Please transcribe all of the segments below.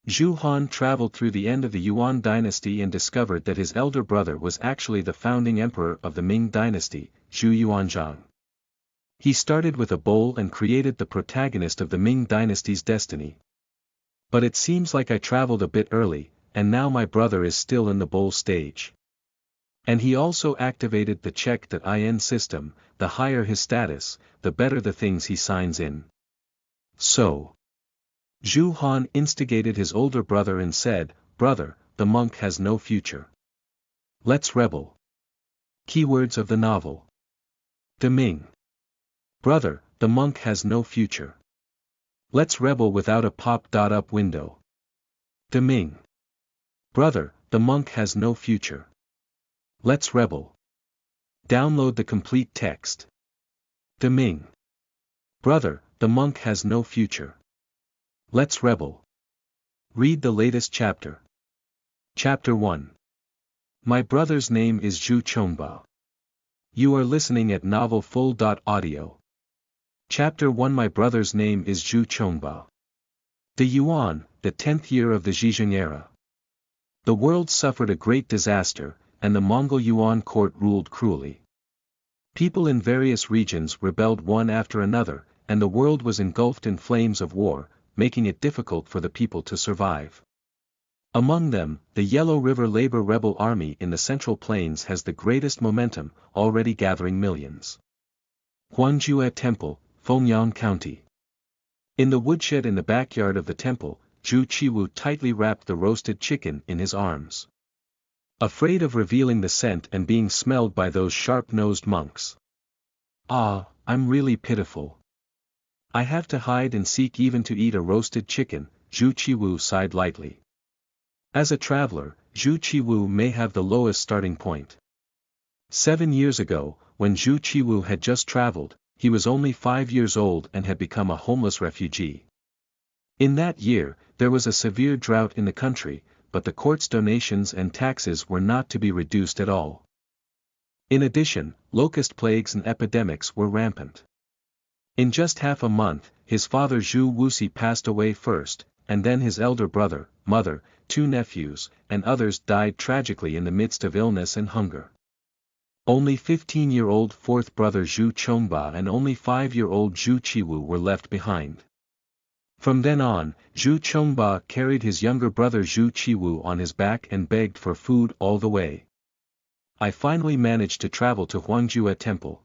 Zhu Han traveled through the end of the Yuan Dynasty and discovered that his elder brother was actually the founding emperor of the Ming Dynasty, Zhu Yuanzhang. He started with a bowl and created the protagonist of the Ming Dynasty's destiny. But it seems like I traveled a bit early, and now my brother is still in the bowl stage. And he also activated the check.in system. The higher his status, the better the things he signs in. So Zhu Han instigated his older brother and said, "Brother, the monk has no future. Let's rebel." Keywords of the novel. De Ming. Brother, the monk has no future. Let's rebel without a pop-up window. De Ming. Brother, the monk has no future. Let's rebel. Download the complete text. De Ming. Brother, the monk has no future. Let's rebel. Read the latest chapter. Chapter 1. My brother's name is Zhu Zhongba. You are listening at novelfull.audio. Chapter 1. My brother's name is Zhu Zhongba. The Yuan, the 10th year of the Zhizheng era. The world suffered a great disaster, and the Mongol Yuan court ruled cruelly. People in various regions rebelled one after another, and the world was engulfed in flames of war, making it difficult for the people to survive. Among them, the Yellow River Labor Rebel Army in the Central Plains has the greatest momentum, already gathering millions. Huangjue Temple, Fengyang County. In the woodshed in the backyard of the temple, Zhu Qiwu tightly wrapped the roasted chicken in his arms. Afraid of revealing the scent and being smelled by those sharp-nosed monks. Ah, I'm really pitiful. I have to hide and seek even to eat a roasted chicken, Zhu Qiwu sighed lightly. As a traveler, Zhu Qiwu may have the lowest starting point. 7 years ago, when Zhu Qiwu had just traveled, he was only 5 years old and had become a homeless refugee. In that year, there was a severe drought in the country, but the court's donations and taxes were not to be reduced at all. In addition, locust plagues and epidemics were rampant. In just half a month, his father Zhu Wusi passed away first, and then his elder brother, mother, 2 nephews, and others died tragically in the midst of illness and hunger. Only 15-year-old fourth brother Zhu Chongba and only 5-year-old Zhu Qiwu were left behind. From then on, Zhu Chongba carried his younger brother Zhu Qiwu on his back and begged for food all the way. I finally managed to travel to Huangjue Temple.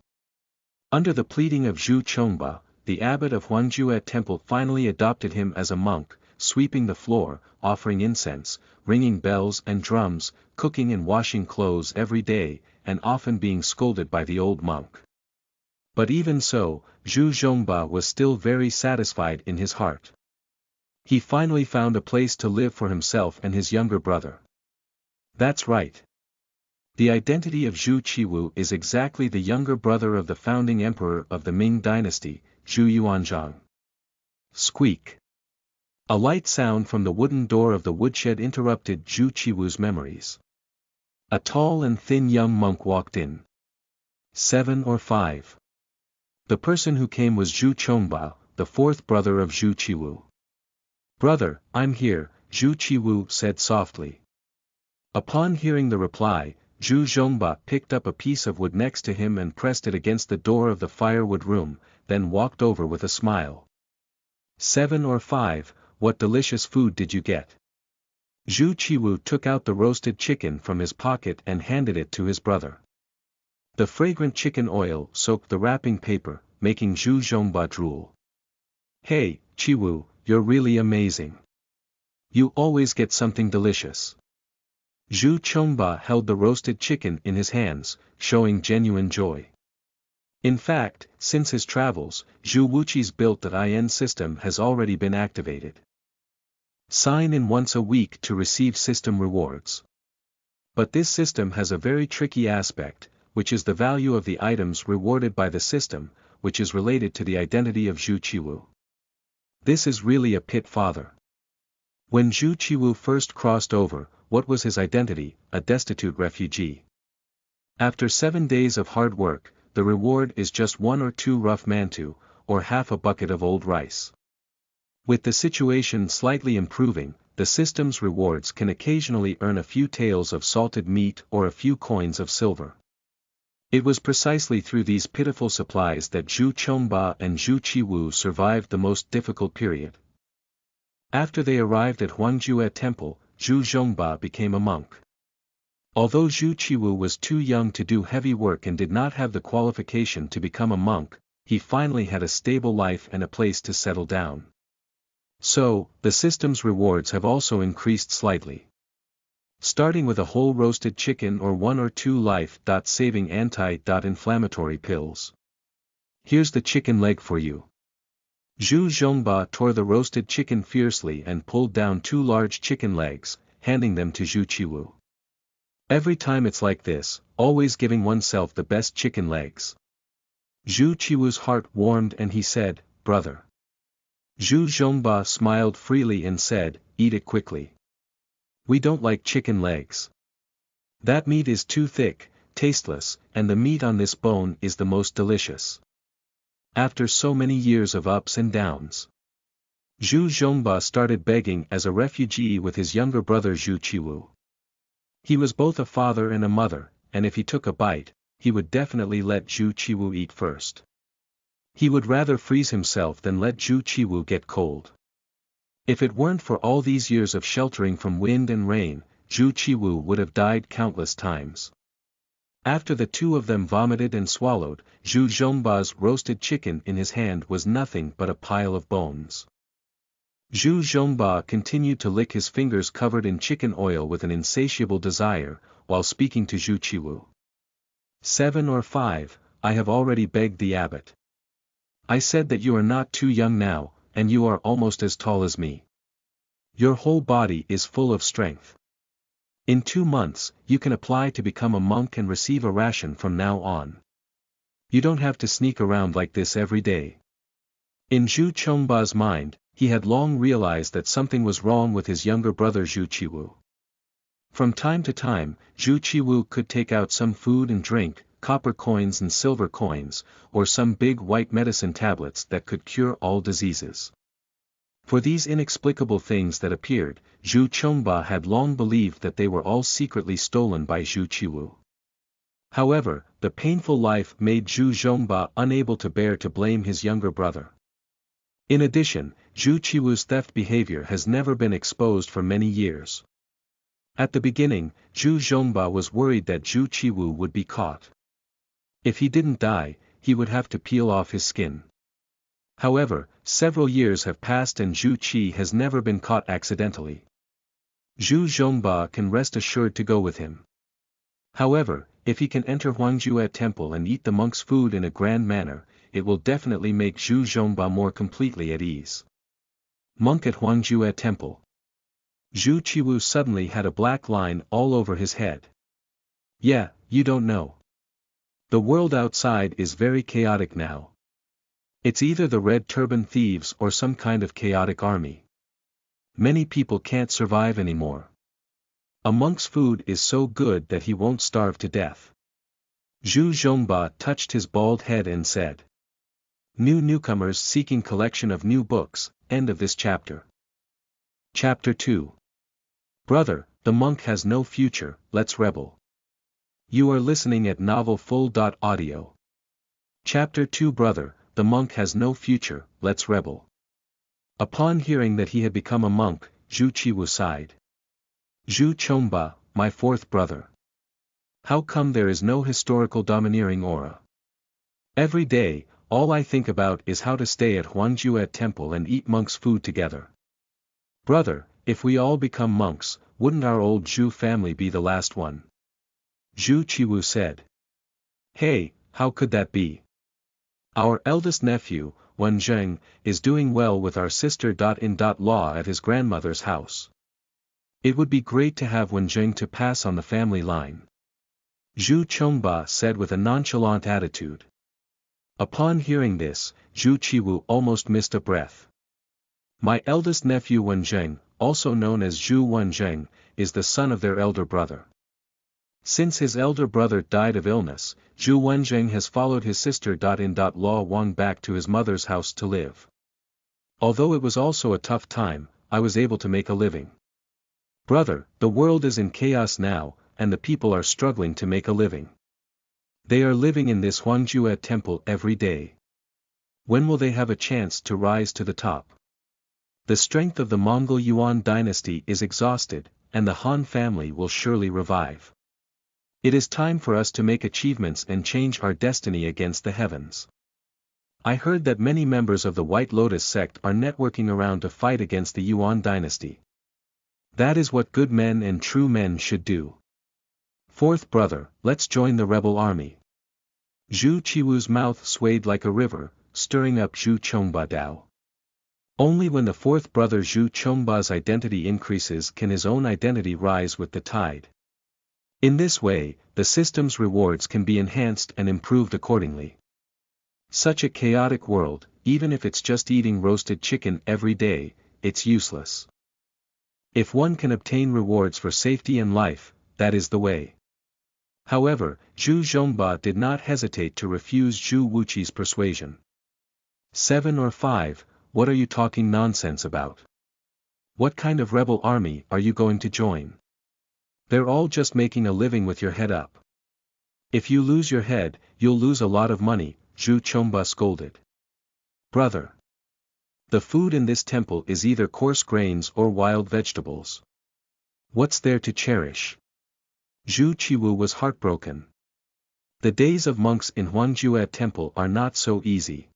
Under the pleading of Zhu Zhongba, the abbot of Huangjue Temple finally adopted him as a monk, sweeping the floor, offering incense, ringing bells and drums, cooking and washing clothes every day, and often being scolded by the old monk. But even so, Zhu Zhongba was still very satisfied in his heart. He finally found a place to live for himself and his younger brother. That's right. The identity of Zhu Qiwu is exactly the younger brother of the founding emperor of the Ming Dynasty, Zhu Yuanzhang. Squeak. A light sound from the wooden door of the woodshed interrupted Zhu Qiwu's memories. A tall and thin young monk walked in. 7 or 5. The person who came was Zhu Chongba, the fourth brother of Zhu Qiwu. "Brother, I'm here," Zhu Qiwu said softly. Upon hearing the reply, Zhu Zhongba picked up a piece of wood next to him and pressed it against the door of the firewood room, then walked over with a smile. 7 or 5, what delicious food did you get? Zhu Qiwu took out the roasted chicken from his pocket and handed it to his brother. The fragrant chicken oil soaked the wrapping paper, making Zhu Zhongba drool. "Hey, Qiwu, you're really amazing. You always get something delicious." Zhu Chongba held the roasted chicken in his hands, showing genuine joy. In fact, since his travels, Zhu Wuqi's built-in system has already been activated. Sign in once a week to receive system rewards. But this system has a very tricky aspect, which is the value of the items rewarded by the system, which is related to the identity of Zhu Qiwu. This is really a pit father. When Zhu Qiwu first crossed over, what was his identity? A destitute refugee. After 7 days of hard work, the reward is just 1 or 2 rough mantu, or half a bucket of old rice. With the situation slightly improving, the system's rewards can occasionally earn a few taels of salted meat or a few coins of silver. It was precisely through these pitiful supplies that Zhu Zhongba and Zhu Qiwu survived the most difficult period. After they arrived at Huangjue Temple, Zhu Zhongba became a monk. Although Zhu Qiwu was too young to do heavy work and did not have the qualification to become a monk, he finally had a stable life and a place to settle down. So, the system's rewards have also increased slightly. Starting with a whole roasted chicken or 1 or 2 life-saving anti-inflammatory pills. Here's the chicken leg for you. Zhu Zhongba tore the roasted chicken fiercely and pulled down 2 large chicken legs, handing them to Zhu Qiwu. Every time it's like this, always giving oneself the best chicken legs. Zhu Qiwu's heart warmed and he said, "Brother." Zhu Zhongba smiled freely and said, "Eat it quickly. We don't like chicken legs. That meat is too thick, tasteless, and the meat on this bone is the most delicious." After so many years of ups and downs, Zhu Zhongba started begging as a refugee with his younger brother Zhu Qiwu. He was both a father and a mother, and if he took a bite, he would definitely let Zhu Qiwu eat first. He would rather freeze himself than let Zhu Qiwu get cold. If it weren't for all these years of sheltering from wind and rain, Zhu Qiwu would have died countless times. After the two of them vomited and swallowed, Zhu Zhongba's roasted chicken in his hand was nothing but a pile of bones. Zhu Zhongba continued to lick his fingers covered in chicken oil with an insatiable desire, while speaking to Zhu Qiwu. 7 or 5, I have already begged the abbot. I said that you are not too young now, and you are almost as tall as me. Your whole body is full of strength. In 2 months, you can apply to become a monk and receive a ration from now on. You don't have to sneak around like this every day. In Zhu Zhongba's mind, he had long realized that something was wrong with his younger brother Zhu Qiwu. From time to time, Zhu Qiwu could take out some food and drink, copper coins and silver coins, or some big white medicine tablets that could cure all diseases. For these inexplicable things that appeared, Zhu Zhongba had long believed that they were all secretly stolen by Zhu Qiwu. However, the painful life made Zhu Zhongba unable to bear to blame his younger brother. In addition, Zhu Qiwu's theft behavior has never been exposed for many years. At the beginning, Zhu Zhongba was worried that Zhu Qiwu would be caught. If he didn't die, he would have to peel off his skin. However, several years have passed and Zhu Qi has never been caught accidentally. Zhu Zhongba can rest assured to go with him. However, if he can enter Huangjue Temple and eat the monk's food in a grand manner, it will definitely make Zhu Zhongba more completely at ease. Monk at Huangjue Temple. Zhu Qiwu suddenly had a black line all over his head. Yeah, you don't know. The world outside is very chaotic now. It's either the red turban thieves or some kind of chaotic army. Many people can't survive anymore. A monk's food is so good that he won't starve to death. Zhu Zhongba touched his bald head and said. Newcomers seeking collection of new books, end of this chapter. Chapter 2. Brother, the monk has no future, let's rebel. You are listening at novelfull.audio. Chapter 2. Brother, the monk has no future, let's rebel. Upon hearing that he had become a monk, Zhu Qiwu sighed. Zhu Chongba, my 4th brother. How come there is no historical domineering aura? Every day, all I think about is how to stay at Huangjue Temple and eat monk's food together. Brother, if we all become monks, wouldn't our old Zhu family be the last one? Zhu Qiwu said. Hey, how could that be? Our eldest nephew, Yuanzhang, is doing well with our sister-in-law at his grandmother's house. It would be great to have Yuanzhang to pass on the family line. Zhu Chongba said with a nonchalant attitude. Upon hearing this, Zhu Qiwu almost missed a breath. My eldest nephew Yuanzhang, also known as Zhu Yuanzhang, is the son of their elder brother. Since his elder brother died of illness, Zhu Yuanzhang has followed his sister-in-law Wang back to his mother's house to live. Although it was also a tough time, I was able to make a living. Brother, the world is in chaos now, and the people are struggling to make a living. They are living in this Huangjue temple every day. When will they have a chance to rise to the top? The strength of the Mongol Yuan Dynasty is exhausted, and the Han family will surely revive. It is time for us to make achievements and change our destiny against the heavens. I heard that many members of the White Lotus sect are networking around to fight against the Yuan Dynasty. That is what good men and true men should do. Fourth brother, let's join the rebel army. Zhu Qiwu's mouth swayed like a river, stirring up Zhu Zhongba Diao. Only when the fourth brother Zhu Zhongba's identity increases can his own identity rise with the tide. In this way, the system's rewards can be enhanced and improved accordingly. Such a chaotic world, even if it's just eating roasted chicken every day, it's useless. If one can obtain rewards for safety and life, that is the way. However, Zhu Zhongba did not hesitate to refuse Zhu Wuqi's persuasion. 7 or 5, what are you talking nonsense about? What kind of rebel army are you going to join? They're all just making a living with your head up. If you lose your head, you'll lose a lot of money, Zhu Zhongba scolded. Brother. The food in this temple is either coarse grains or wild vegetables. What's there to cherish? Zhu Qiwu was heartbroken. The days of monks in Huangjue temple are not so easy.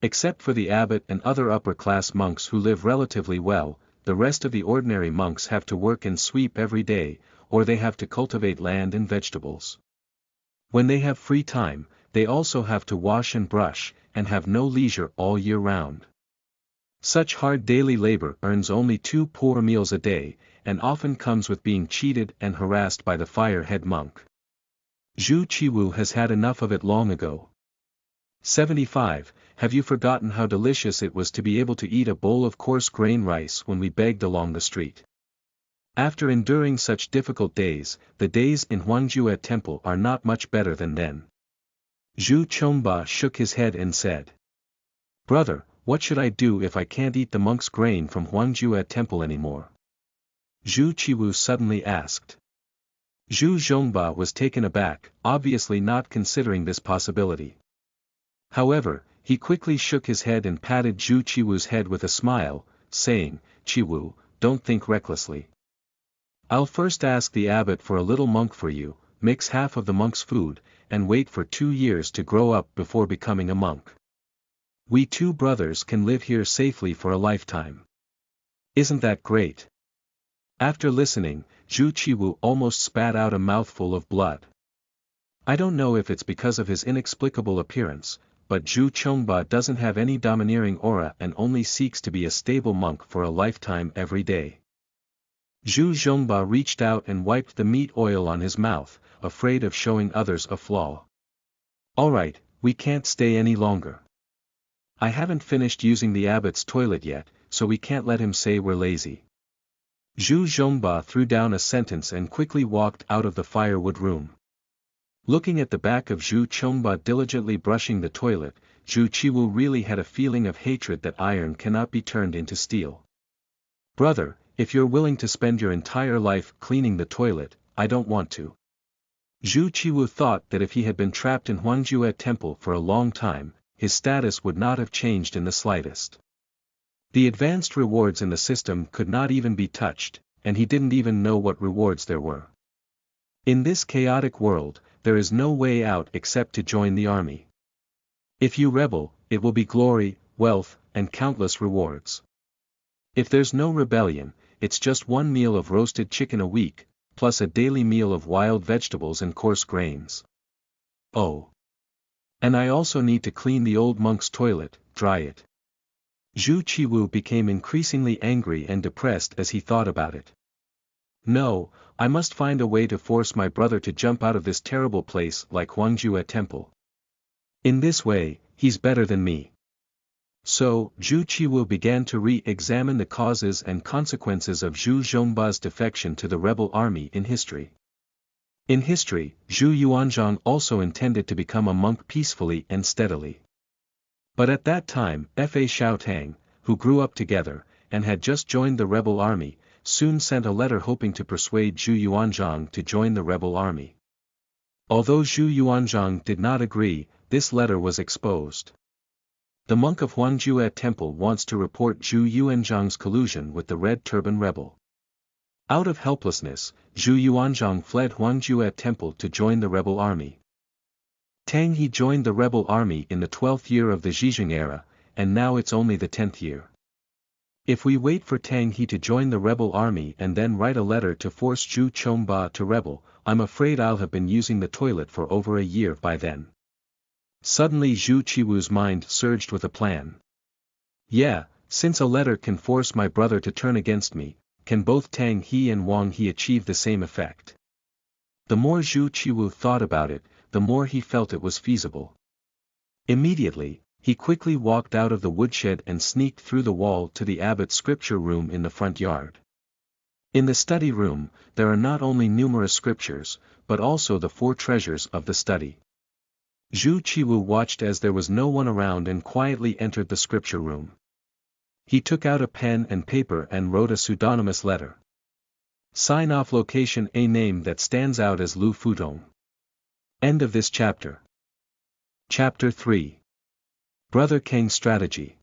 Except for the abbot and other upper-class monks who live relatively well, the rest of the ordinary monks have to work and sweep every day, or they have to cultivate land and vegetables. When they have free time, they also have to wash and brush, and have no leisure all year round. Such hard daily labor earns only 2 poor meals a day, and often comes with being cheated and harassed by the fire-head monk. Zhu Qiwu has had enough of it long ago. 75. Have you forgotten how delicious it was to be able to eat a bowl of coarse grain rice when we begged along the street? After enduring such difficult days, the days in Huangjue temple are not much better than then. Zhu Zhongba shook his head and said, Brother, what should I do if I can't eat the monk's grain from Huangjue temple anymore? Zhu Qiwu suddenly asked. Zhu Zhongba was taken aback, obviously not considering this possibility. However, he quickly shook his head and patted Zhu Qiwu's head with a smile, saying, Qiwu, don't think recklessly. I'll first ask the abbot for a little monk for you, mix half of the monk's food, and wait for 2 years to grow up before becoming a monk. We 2 brothers can live here safely for a lifetime. Isn't that great? After listening, Zhu Qiwu almost spat out a mouthful of blood. I don't know if it's because of his inexplicable appearance, but Zhu Zhongba doesn't have any domineering aura and only seeks to be a stable monk for a lifetime every day. Zhu Zhongba reached out and wiped the meat oil on his mouth, afraid of showing others a flaw. Alright, we can't stay any longer. I haven't finished using the abbot's toilet yet, so we can't let him say we're lazy. Zhu Zhongba threw down a sentence and quickly walked out of the firewood room. Looking at the back of Zhu Zhongba diligently brushing the toilet, Zhu Qiwu really had a feeling of hatred that iron cannot be turned into steel. Brother, if you're willing to spend your entire life cleaning the toilet, I don't want to. Zhu Qiwu thought that if he had been trapped in Huangjue temple for a long time, his status would not have changed in the slightest. The advanced rewards in the system could not even be touched, and he didn't even know what rewards there were. In this chaotic world, there is no way out except to join the army. If you rebel, it will be glory, wealth, and countless rewards. If there's no rebellion, it's just 1 meal of roasted chicken a week, plus a daily meal of wild vegetables and coarse grains. Oh. And I also need to clean the old monk's toilet, dry it. Zhu Qiwu became increasingly angry and depressed as he thought about it. No, I must find a way to force my brother to jump out of this terrible place like Huangjue temple. In this way, he's better than me. So, Zhu Qiwu began to re-examine the causes and consequences of Zhu Zhongba's defection to the rebel army in history. In history, Zhu Yuanzhang also intended to become a monk peacefully and steadily. But at that time, Fa Xiaotang, who grew up together, and had just joined the rebel army, soon sent a letter hoping to persuade Zhu Yuanzhang to join the rebel army. Although Zhu Yuanzhang did not agree, this letter was exposed. The monk of Huangjue temple wants to report Zhu Yuanzhang's collusion with the Red Turban rebel. Out of helplessness, Zhu Yuanzhang fled Huangjue temple to join the rebel army. Tang He joined the rebel army in the 12th year of the Zhizheng era, and now it's only the 10th year. If we wait for Tang He to join the rebel army and then write a letter to force Zhu Chongba to rebel, I'm afraid I'll have been using the toilet for over a year by then. Suddenly Zhu Qiwu's mind surged with a plan. Yeah, since a letter can force my brother to turn against me, can both Tang He and Wang He achieve the same effect? The more Zhu Qiwu thought about it, the more he felt it was feasible. Immediately, he quickly walked out of the woodshed and sneaked through the wall to the abbot's scripture room in the front yard. In the study room, there are not only numerous scriptures, but also the 4 treasures of the study. Zhu Qiwu watched as there was no one around and quietly entered the scripture room. He took out a pen and paper and wrote a pseudonymous letter. Sign off location, a name that stands out as Lu Futong. End of this chapter. Chapter 3. Brother Keng Strategy.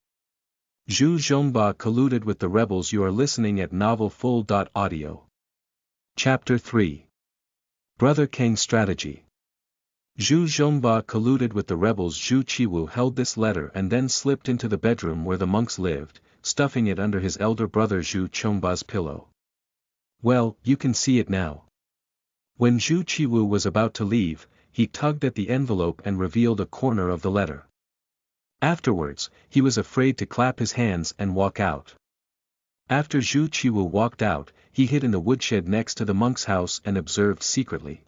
Zhu Zhongba colluded with the rebels. You are listening at novelfull.audio. Chapter 3. Brother Keng Strategy. Zhu Zhongba colluded with the rebels. Zhu Qiwu held this letter and then slipped into the bedroom where the monks lived, stuffing it under his elder brother Zhu Chongba's pillow. Well, you can see it now. When Zhu Qiwu was about to leave, he tugged at the envelope and revealed a corner of the letter. Afterwards, he was afraid to clap his hands and walk out. After Zhu Qiwu walked out, he hid in the woodshed next to the monk's house and observed secretly.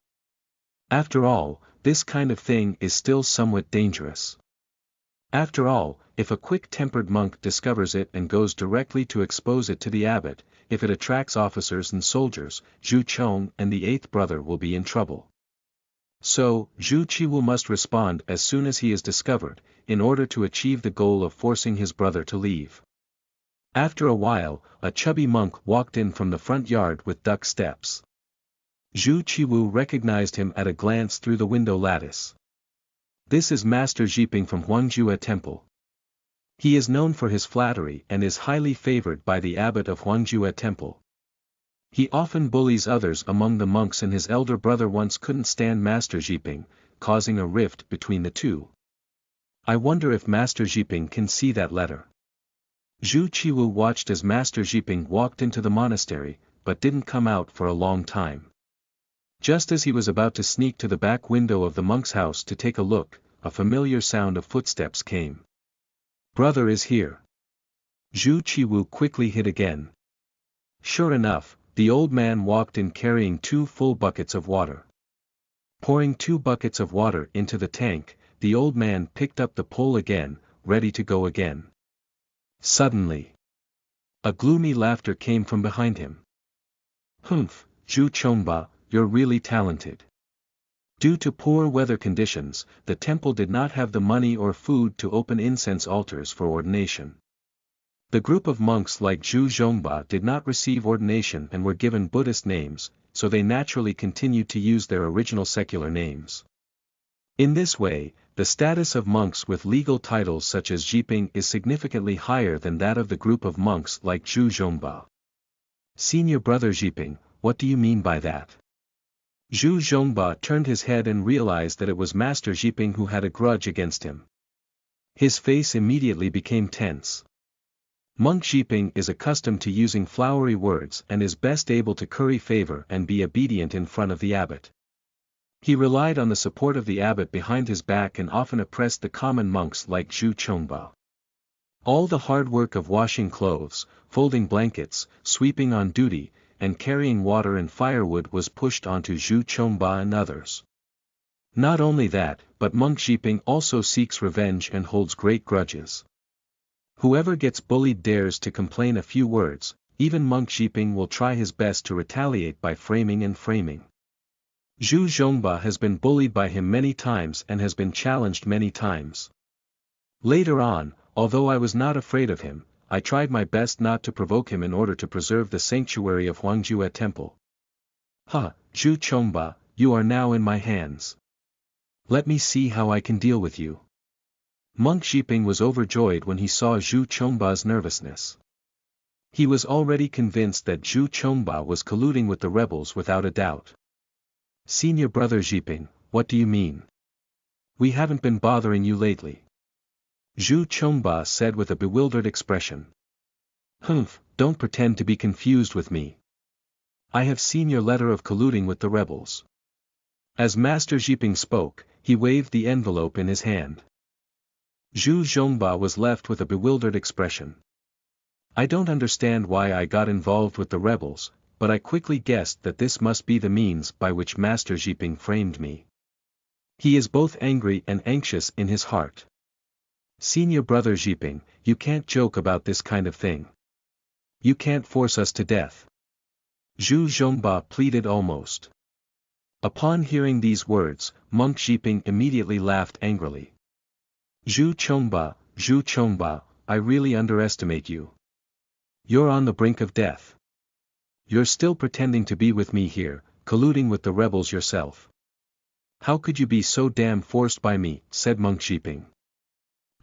After all, this kind of thing is still somewhat dangerous. After all, if a quick-tempered monk discovers it and goes directly to expose it to the abbot, if it attracts officers and soldiers, Zhu Chong and the 8th brother will be in trouble. So, Zhu Qiwu must respond as soon as he is discovered, in order to achieve the goal of forcing his brother to leave. After a while, a chubby monk walked in from the front yard with duck steps. Zhu Qiwu recognized him at a glance through the window lattice. This is Master Zhiping from Huangjue Temple. He is known for his flattery and is highly favored by the abbot of Huangjue Temple. He often bullies others among the monks, and his elder brother once couldn't stand Master Zhiping, causing a rift between the two. I wonder if Master Zhiping can see that letter. Zhu Qiwu watched as Master Zhiping walked into the monastery, but didn't come out for a long time. Just as he was about to sneak to the back window of the monk's house to take a look, a familiar sound of footsteps came. Brother is here. Zhu Qiwu quickly hid again. Sure enough, the old man walked in carrying 2 full buckets of water. Pouring 2 buckets of water into the tank, the old man picked up the pole again, ready to go again. Suddenly, a gloomy laughter came from behind him. Humph, Zhu Chongba, you're really talented. Due to poor weather conditions, the temple did not have the money or food to open incense altars for ordination. The group of monks like Zhu Zhongba did not receive ordination and were given Buddhist names, so they naturally continued to use their original secular names. In this way, the status of monks with legal titles such as Zhiping is significantly higher than that of the group of monks like Zhu Zhongba. Senior brother Zhiping, what do you mean by that? Zhu Zhongba turned his head and realized that it was Master Zhiping who had a grudge against him. His face immediately became tense. Monk Zhiping is accustomed to using flowery words and is best able to curry favor and be obedient in front of the abbot. He relied on the support of the abbot behind his back and often oppressed the common monks like Zhu Chongba. All the hard work of washing clothes, folding blankets, sweeping on duty, and carrying water and firewood was pushed onto Zhu Chongba and others. Not only that, but Monk Zhiping also seeks revenge and holds great grudges. Whoever gets bullied dares to complain a few words, even Monk Zhiping will try his best to retaliate by framing and framing. Zhu Zhongba has been bullied by him many times and has been challenged many times. Later on, although I was not afraid of him, I tried my best not to provoke him in order to preserve the sanctuary of Huangjue Temple. Zhu Chongba, you are now in my hands. Let me see how I can deal with you. Monk Xiping was overjoyed when he saw Zhu Chongba's nervousness. He was already convinced that Zhu Zhongba was colluding with the rebels without a doubt. Senior brother Xiping, what do you mean? We haven't been bothering you lately. Zhu Zhongba said with a bewildered expression. Humph, don't pretend to be confused with me. I have seen your letter of colluding with the rebels. As Master Xiping spoke, he waved the envelope in his hand. Zhu Zhongba was left with a bewildered expression. I don't understand why I got involved with the rebels, but I quickly guessed that this must be the means by which Master Xiping framed me. He is both angry and anxious in his heart. Senior brother Xiping, you can't joke about this kind of thing. You can't force us to death. Zhu Zhongba pleaded almost. Upon hearing these words, Monk Xiping immediately laughed angrily. Zhu Chongba, I really underestimate you. You're on the brink of death. You're still pretending to be with me here, colluding with the rebels yourself. How could you be so damn forced by me, said Monk Xiping.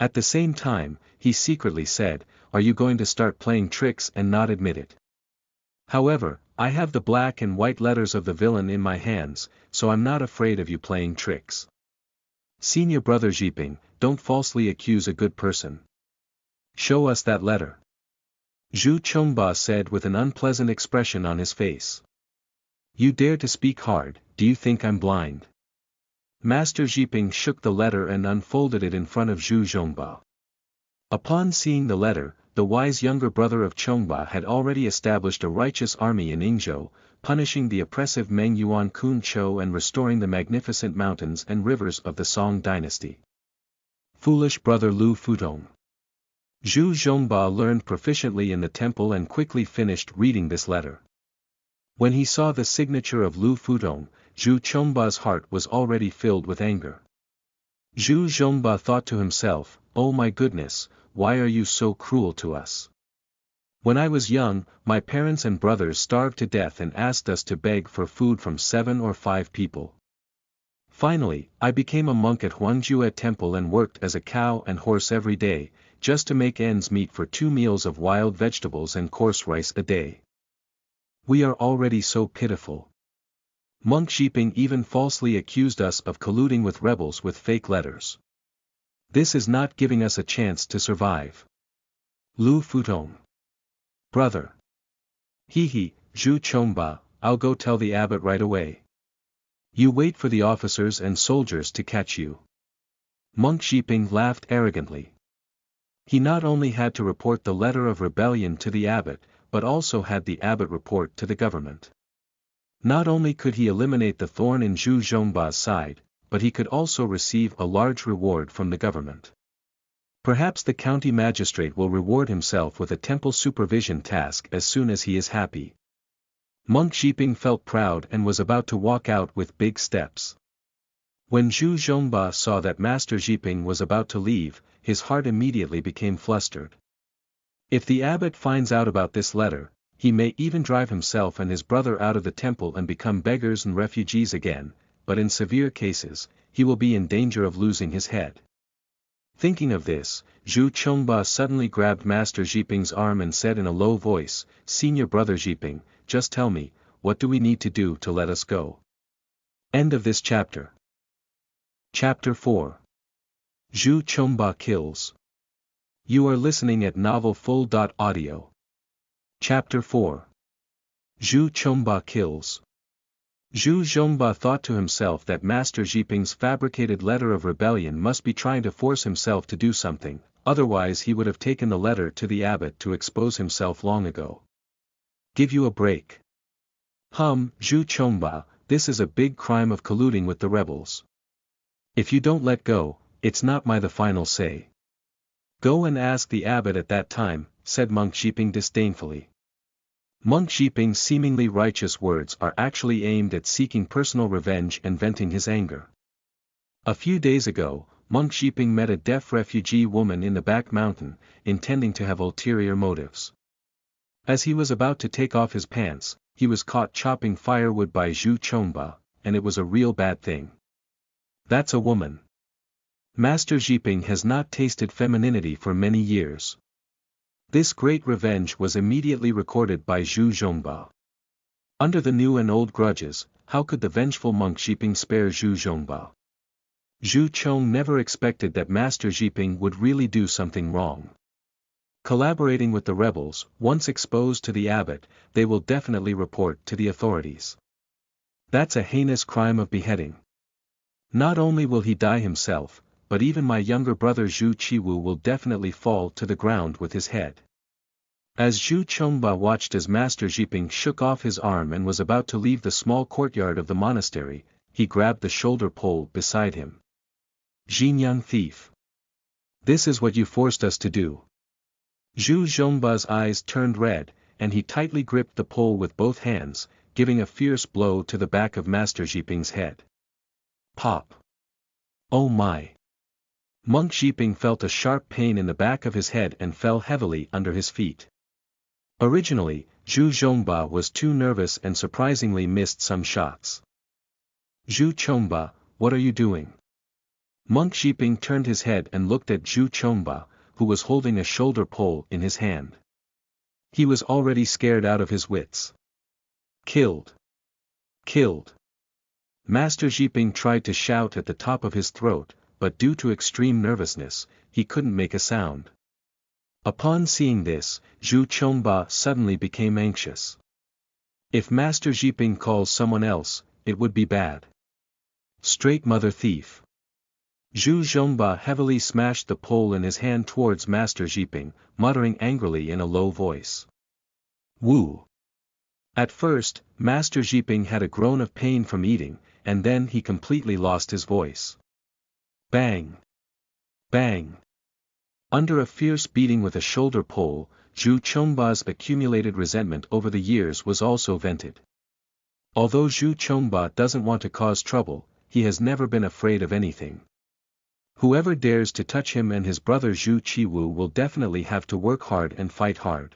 At the same time, he secretly said, are you going to start playing tricks and not admit it? However, I have the black and white letters of the villain in my hands, so I'm not afraid of you playing tricks. Senior brother Xiping, don't falsely accuse a good person. Show us that letter. Zhu Chongba said with an unpleasant expression on his face. You dare to speak hard, do you think I'm blind? Master Xiping shook the letter and unfolded it in front of Zhu Zhongba. Upon seeing the letter, the wise younger brother of Chongba had already established a righteous army in Yingzhou, punishing the oppressive Meng Yuan Kun Chou and restoring the magnificent mountains and rivers of the Song Dynasty. Foolish brother Lu Futong. Zhu Zhongba learned proficiently in the temple and quickly finished reading this letter. When he saw the signature of Lu Futong, Zhu Chongba's heart was already filled with anger. Zhu Zhongba thought to himself, oh my goodness, why are you so cruel to us? When I was young, my parents and brothers starved to death and asked us to beg for food from 7 or 5 people. Finally, I became a monk at Huangjue Temple and worked as a cow and horse every day, just to make ends meet for 2 meals of wild vegetables and coarse rice a day. We are already so pitiful. Monk Xiping even falsely accused us of colluding with rebels with fake letters. This is not giving us a chance to survive. Lu Futong. Brother. Zhu Chongba, I'll go tell the abbot right away. You wait for the officers and soldiers to catch you. Monk Xiping laughed arrogantly. He not only had to report the letter of rebellion to the abbot, but also had the abbot report to the government. Not only could he eliminate the thorn in Zhu Zhongba's side, but he could also receive a large reward from the government. Perhaps the county magistrate will reward himself with a temple supervision task as soon as he is happy. Monk Xiping felt proud and was about to walk out with big steps. When Zhu Zhongba saw that Master Xiping was about to leave, his heart immediately became flustered. If the abbot finds out about this letter, he may even drive himself and his brother out of the temple and become beggars and refugees again, but in severe cases, he will be in danger of losing his head. Thinking of this, Zhu Chongba suddenly grabbed Master Xiping's arm and said in a low voice, Senior brother Xiping, just tell me, what do we need to do to let us go? End of this chapter. Chapter 4. Zhu Chongba kills. You are listening at novelfull.audio. Chapter 4. Zhu Chongba kills. Zhu Zhongba thought to himself that Master Xiping's fabricated letter of rebellion must be trying to force himself to do something, otherwise he would have taken the letter to the abbot to expose himself long ago. Give you a break. Zhu Chongba, this is a big crime of colluding with the rebels. If you don't let go, it's not the final say. Go and ask the abbot at that time, said Monk Xiping disdainfully. Monk Xiping's seemingly righteous words are actually aimed at seeking personal revenge and venting his anger. A few days ago, Monk Xiping met a deaf refugee woman in the back mountain, intending to have ulterior motives. As he was about to take off his pants, he was caught chopping firewood by Zhu Zhongba, and it was a real bad thing. That's a woman. Master Xiping has not tasted femininity for many years. This great revenge was immediately recorded by Zhu Zhongba. Under the new and old grudges, how could the vengeful monk Xiping spare Zhu Zhongba? Zhu Chong never expected that Master Xiping would really do something wrong. Collaborating with the rebels, once exposed to the abbot, they will definitely report to the authorities. That's a heinous crime of beheading. Not only will he die himself, but even my younger brother Zhu Qiwu will definitely fall to the ground with his head. As Zhu Chongba watched as Master Xiping shook off his arm and was about to leave the small courtyard of the monastery, he grabbed the shoulder pole beside him. Xinyan thief. This is what you forced us to do. Zhu Zhongba's eyes turned red, and he tightly gripped the pole with both hands, giving a fierce blow to the back of Master Xiping's head. Pop. Oh my. Monk Xiping felt a sharp pain in the back of his head and fell heavily under his feet. Originally, Zhu Zhongba was too nervous and surprisingly missed some shots. Zhu Chongba, what are you doing? Monk Xiping turned his head and looked at Zhu Chongba, who was holding a shoulder pole in his hand. He was already scared out of his wits. Killed. Killed. Master Xiping tried to shout at the top of his throat, but due to extreme nervousness, he couldn't make a sound. Upon seeing this, Zhu Chongba suddenly became anxious. If Master Xiping calls someone else, it would be bad. Straight mother thief. Zhu Zhongba heavily smashed the pole in his hand towards Master Xiping, muttering angrily in a low voice. Woo! At first, Master Xiping had a groan of pain from eating, and then he completely lost his voice. Bang! Bang! Under a fierce beating with a shoulder pole, Zhu Chongba's accumulated resentment over the years was also vented. Although Zhu Chongba doesn't want to cause trouble, he has never been afraid of anything. Whoever dares to touch him and his brother Zhu Qiwu will definitely have to work hard and fight hard.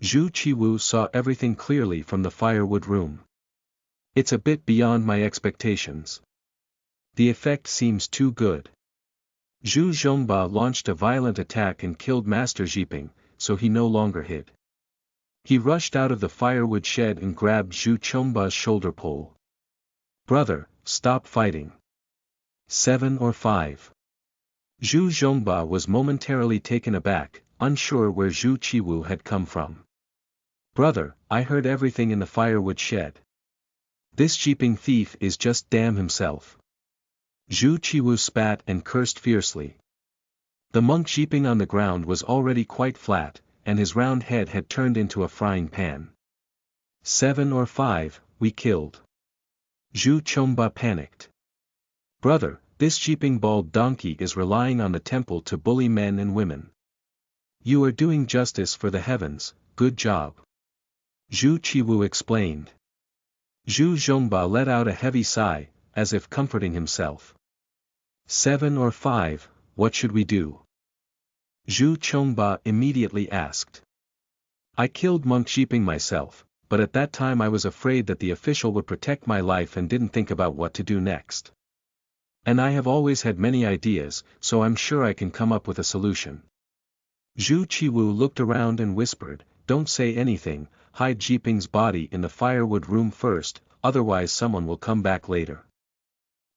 Zhu Qiwu saw everything clearly from the firewood room. It's a bit beyond my expectations. The effect seems too good. Zhu Zhongba launched a violent attack and killed Master Xiping, so he no longer hid. He rushed out of the firewood shed and grabbed Zhu Chongba's shoulder pole. Brother, stop fighting. 7 or 5. Zhu Zhongba was momentarily taken aback, unsure where Zhu Qiwu had come from. Brother, I heard everything in the firewood shed. This Xiping thief is just damn himself. Zhu Qiwu spat and cursed fiercely. The monk Xiping on the ground was already quite flat, and his round head had turned into a frying pan. 7 or 5, we killed. Zhu Chongba panicked. Brother, this Xiping bald donkey is relying on the temple to bully men and women. You are doing justice for the heavens, good job. Zhu Qiwu explained. Zhu Zhongba let out a heavy sigh, as if comforting himself. 7 or 5, what should we do? Zhu Chongba immediately asked. I killed monk Xiping myself, but at that time I was afraid that the official would protect my life and didn't think about what to do next. And I have always had many ideas, so I'm sure I can come up with a solution. Zhu Qiwu looked around and whispered, don't say anything, hide Xiping's body in the firewood room first, otherwise someone will come back later.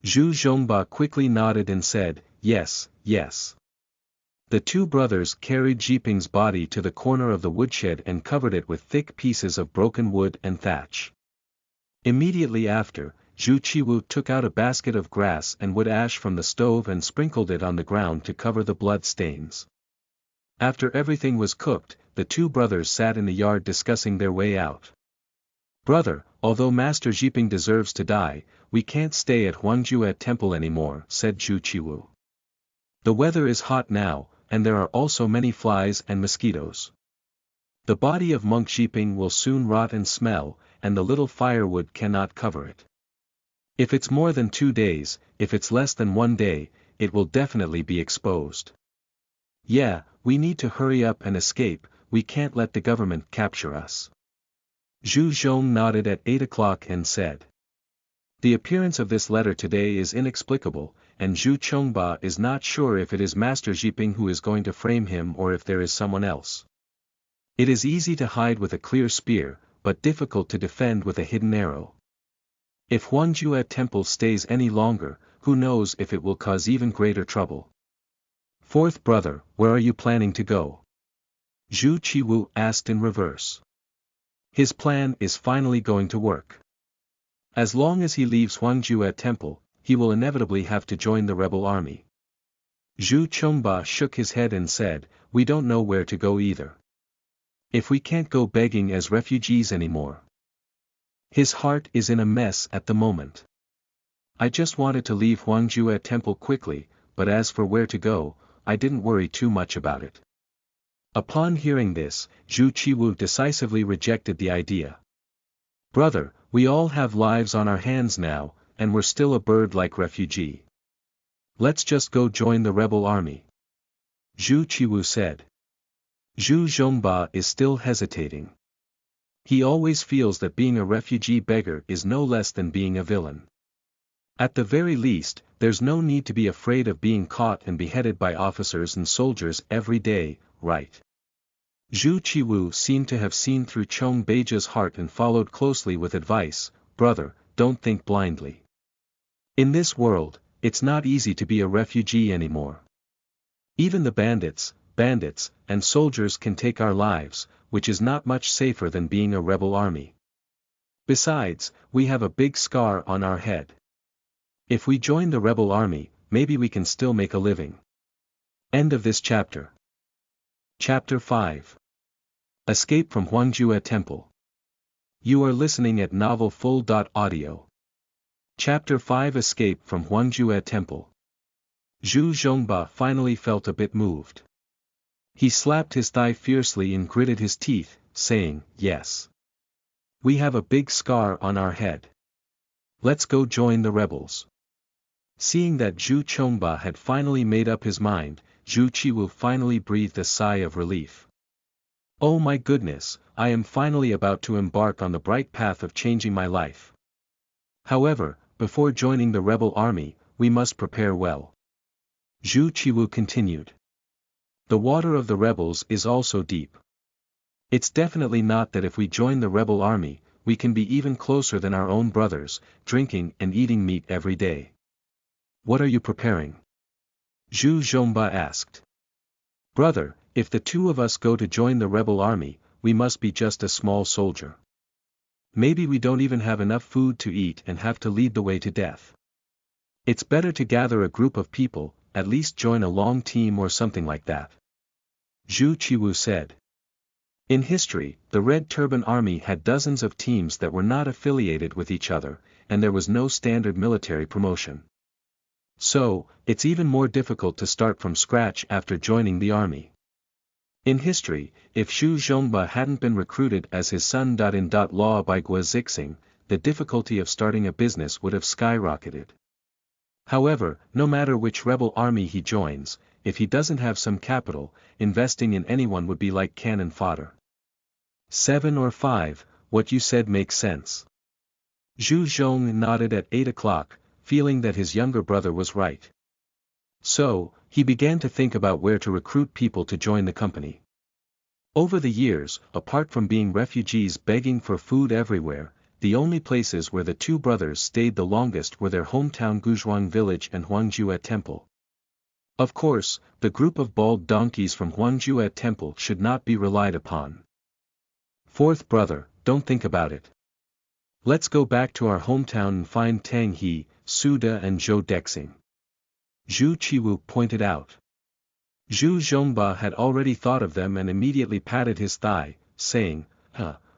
Zhu Zhongba quickly nodded and said, yes, yes. The two brothers carried Xiping's body to the corner of the woodshed and covered it with thick pieces of broken wood and thatch. Immediately after, Zhu Qiwu took out a basket of grass and wood ash from the stove and sprinkled it on the ground to cover the blood stains. After everything was cooked, the two brothers sat in the yard discussing their way out. Brother, although Master Xiping deserves to die, we can't stay at Huangjue temple anymore, said Zhu Qiwu. The weather is hot now, and there are also many flies and mosquitoes. The body of monk Xiping will soon rot and smell, and the little firewood cannot cover it. If it's more than 2 days, if it's less than 1 day, it will definitely be exposed. Yeah, we need to hurry up and escape, we can't let the government capture us. Zhu Zhong nodded at 8 o'clock and said. The appearance of this letter today is inexplicable, and Zhu Chongba is not sure if it is Master Zhiping who is going to frame him or if there is someone else. It is easy to hide with a clear spear, but difficult to defend with a hidden arrow. If Huangjue temple stays any longer, who knows if it will cause even greater trouble. Fourth brother, where are you planning to go? Zhu Qiwu asked in reverse. His plan is finally going to work. As long as he leaves Huangjue temple, he will inevitably have to join the rebel army. Zhu Chongba shook his head and said, we don't know where to go either. If we can't go begging as refugees anymore. His heart is in a mess at the moment. I just wanted to leave Huangjue temple quickly, but as for where to go, I didn't worry too much about it. Upon hearing this, Zhu Qiwu decisively rejected the idea. Brother, we all have lives on our hands now, and we're still a bird-like refugee. Let's just go join the rebel army. Zhu Qiwu said. Zhu Zhongba is still hesitating. He always feels that being a refugee beggar is no less than being a villain. At the very least, there's no need to be afraid of being caught and beheaded by officers and soldiers every day, right? Zhu Qiwu seemed to have seen through Chongba's heart and followed closely with advice, brother, don't think blindly. In this world, it's not easy to be a refugee anymore. Even the bandits, and soldiers can take our lives, which is not much safer than being a rebel army. Besides, we have a big scar on our head. If we join the rebel army, maybe we can still make a living. End of this chapter. Chapter 5. Escape from Huangjue Temple. You are listening at novelfull.audio. Chapter 5. Escape from Huangjue Temple. Zhu Zhongba finally felt a bit moved. He slapped his thigh fiercely and gritted his teeth, saying, yes. We have a big scar on our head. Let's go join the rebels. Seeing that Zhu Chongba had finally made up his mind, Zhu Qiwu finally breathed a sigh of relief. Oh my goodness, I am finally about to embark on the bright path of changing my life. However, before joining the rebel army, we must prepare well. Zhu Qiwu continued. The water of the rebels is also deep. It's definitely not that if we join the rebel army, we can be even closer than our own brothers, drinking and eating meat every day. What are you preparing? Zhu Zhongba asked. Brother, if the two of us go to join the rebel army, we must be just a small soldier. Maybe we don't even have enough food to eat and have to lead the way to death. It's better to gather a group of people, at least join a long team or something like that. Zhu Qiwu said. In history, the Red Turban Army had dozens of teams that were not affiliated with each other, and there was no standard military promotion. So, it's even more difficult to start from scratch after joining the army. In history, if Zhu Zhongba hadn't been recruited as his son-in-law by Guo Zixing, the difficulty of starting a business would have skyrocketed. However, no matter which rebel army he joins, if he doesn't have some capital, investing in anyone would be like cannon fodder. 7 or 5, what you said makes sense. Zhu Zhong nodded at 8 o'clock, feeling that his younger brother was right. So, he began to think about where to recruit people to join the company. Over the years, apart from being refugees begging for food everywhere, the only places where the two brothers stayed the longest were their hometown Guzhuang village and Huangjue temple. Of course, the group of bald donkeys from Huangjue temple should not be relied upon. Fourth brother, don't think about it. Let's go back to our hometown and find Tang He, Suda and Zhou Dexing. Zhu Qiwu pointed out. Zhu Zhongba had already thought of them and immediately patted his thigh, saying,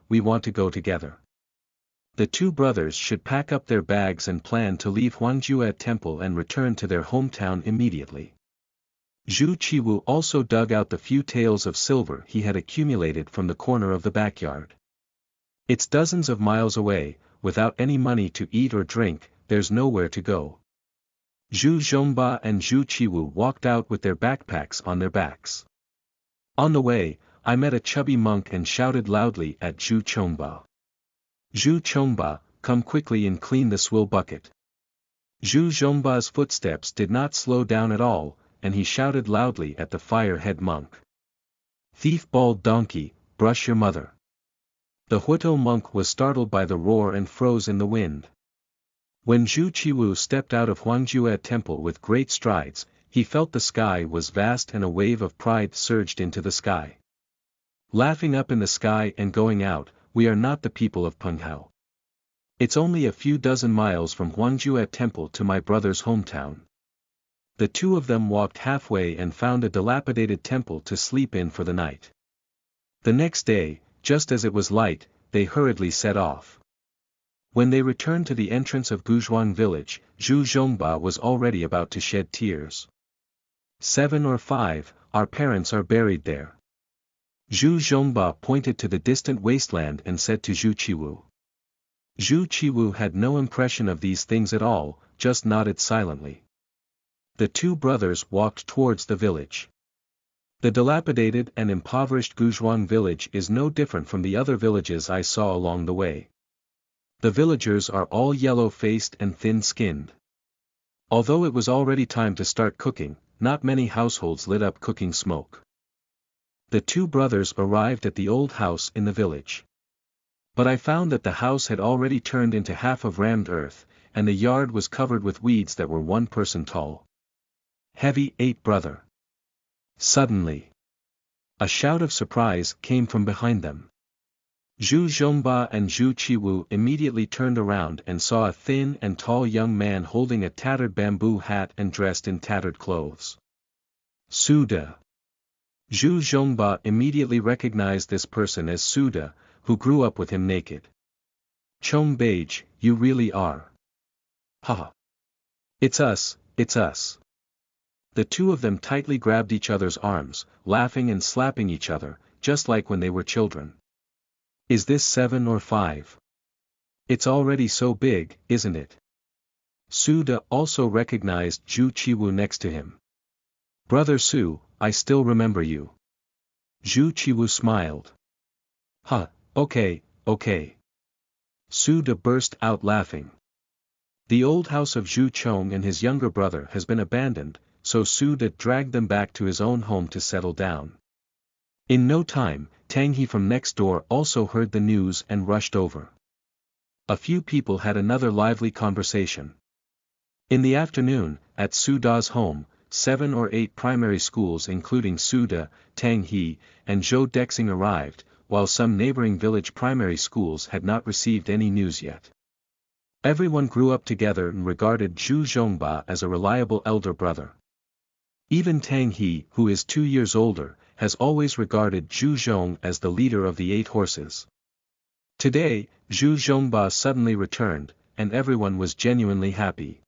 we want to go together. The two brothers should pack up their bags and plan to leave Huangjue temple and return to their hometown immediately. Zhu Qiwu also dug out the few taels of silver he had accumulated from the corner of the backyard. It's dozens of miles away, without any money to eat or drink, there's nowhere to go. Zhu Zhongba and Zhu Qiwu walked out with their backpacks on their backs. On the way, I met a chubby monk and shouted loudly at Zhu Chongba. Zhu Chongba, come quickly and clean the swill bucket. Zhu Zhongba's footsteps did not slow down at all, and he shouted loudly at the fire-head monk. Thief bald donkey, brush your mother. The Huito monk was startled by the roar and froze in the wind. When Zhu Qiwu stepped out of Huangjue temple with great strides, he felt the sky was vast and a wave of pride surged into the sky. Laughing up in the sky and going out, we are not the people of Penghao. It's only a few dozen miles from Huangjue temple to my brother's hometown. The two of them walked halfway and found a dilapidated temple to sleep in for the night. The next day, just as it was light, they hurriedly set off. When they returned to the entrance of Guzhuang village, Zhu Zhongba was already about to shed tears. 7 or 5, our parents are buried there. Zhu Zhongba pointed to the distant wasteland and said to Zhu Qiwu. Zhu Qiwu had no impression of these things at all, just nodded silently. The two brothers walked towards the village. The dilapidated and impoverished Guzhuang village is no different from the other villages I saw along the way. The villagers are all yellow-faced and thin-skinned. Although it was already time to start cooking, not many households lit up cooking smoke. The two brothers arrived at the old house in the village. But I found that the house had already turned into half of rammed earth, and the yard was covered with weeds that were 1 person tall. Heavy ate brother. Suddenly, a shout of surprise came from behind them. Zhu Zhongba and Zhu Qiwu immediately turned around and saw a thin and tall young man holding a tattered bamboo hat and dressed in tattered clothes. Suda. Zhu Zhongba immediately recognized this person as Suda, who grew up with him naked. Chongba, you really are. Ha! It's us, it's us. The two of them tightly grabbed each other's arms, laughing and slapping each other, just like when they were children. Is this 7 or 5? It's already so big, isn't it? Suda also recognized Zhu Qiwu next to him. Brother Su, I still remember you. Zhu Qiwu smiled. Huh, okay. Suda burst out laughing. The old house of Zhu Chong and his younger brother has been abandoned, so Suda dragged them back to his own home to settle down. In no time, Tang He from next door also heard the news and rushed over. A few people had another lively conversation. In the afternoon, at Suda's home, 7 or 8 primary schools including Suda, Tang He, and Zhou Dexing arrived, while some neighboring village primary schools had not received any news yet. Everyone grew up together and regarded Zhu Zhongba as a reliable elder brother. Even Tang He, who is 2 years older, has always regarded Zhu Zhong as the leader of the 8 horses. Today, Zhu Zhongba suddenly returned, and everyone was genuinely happy.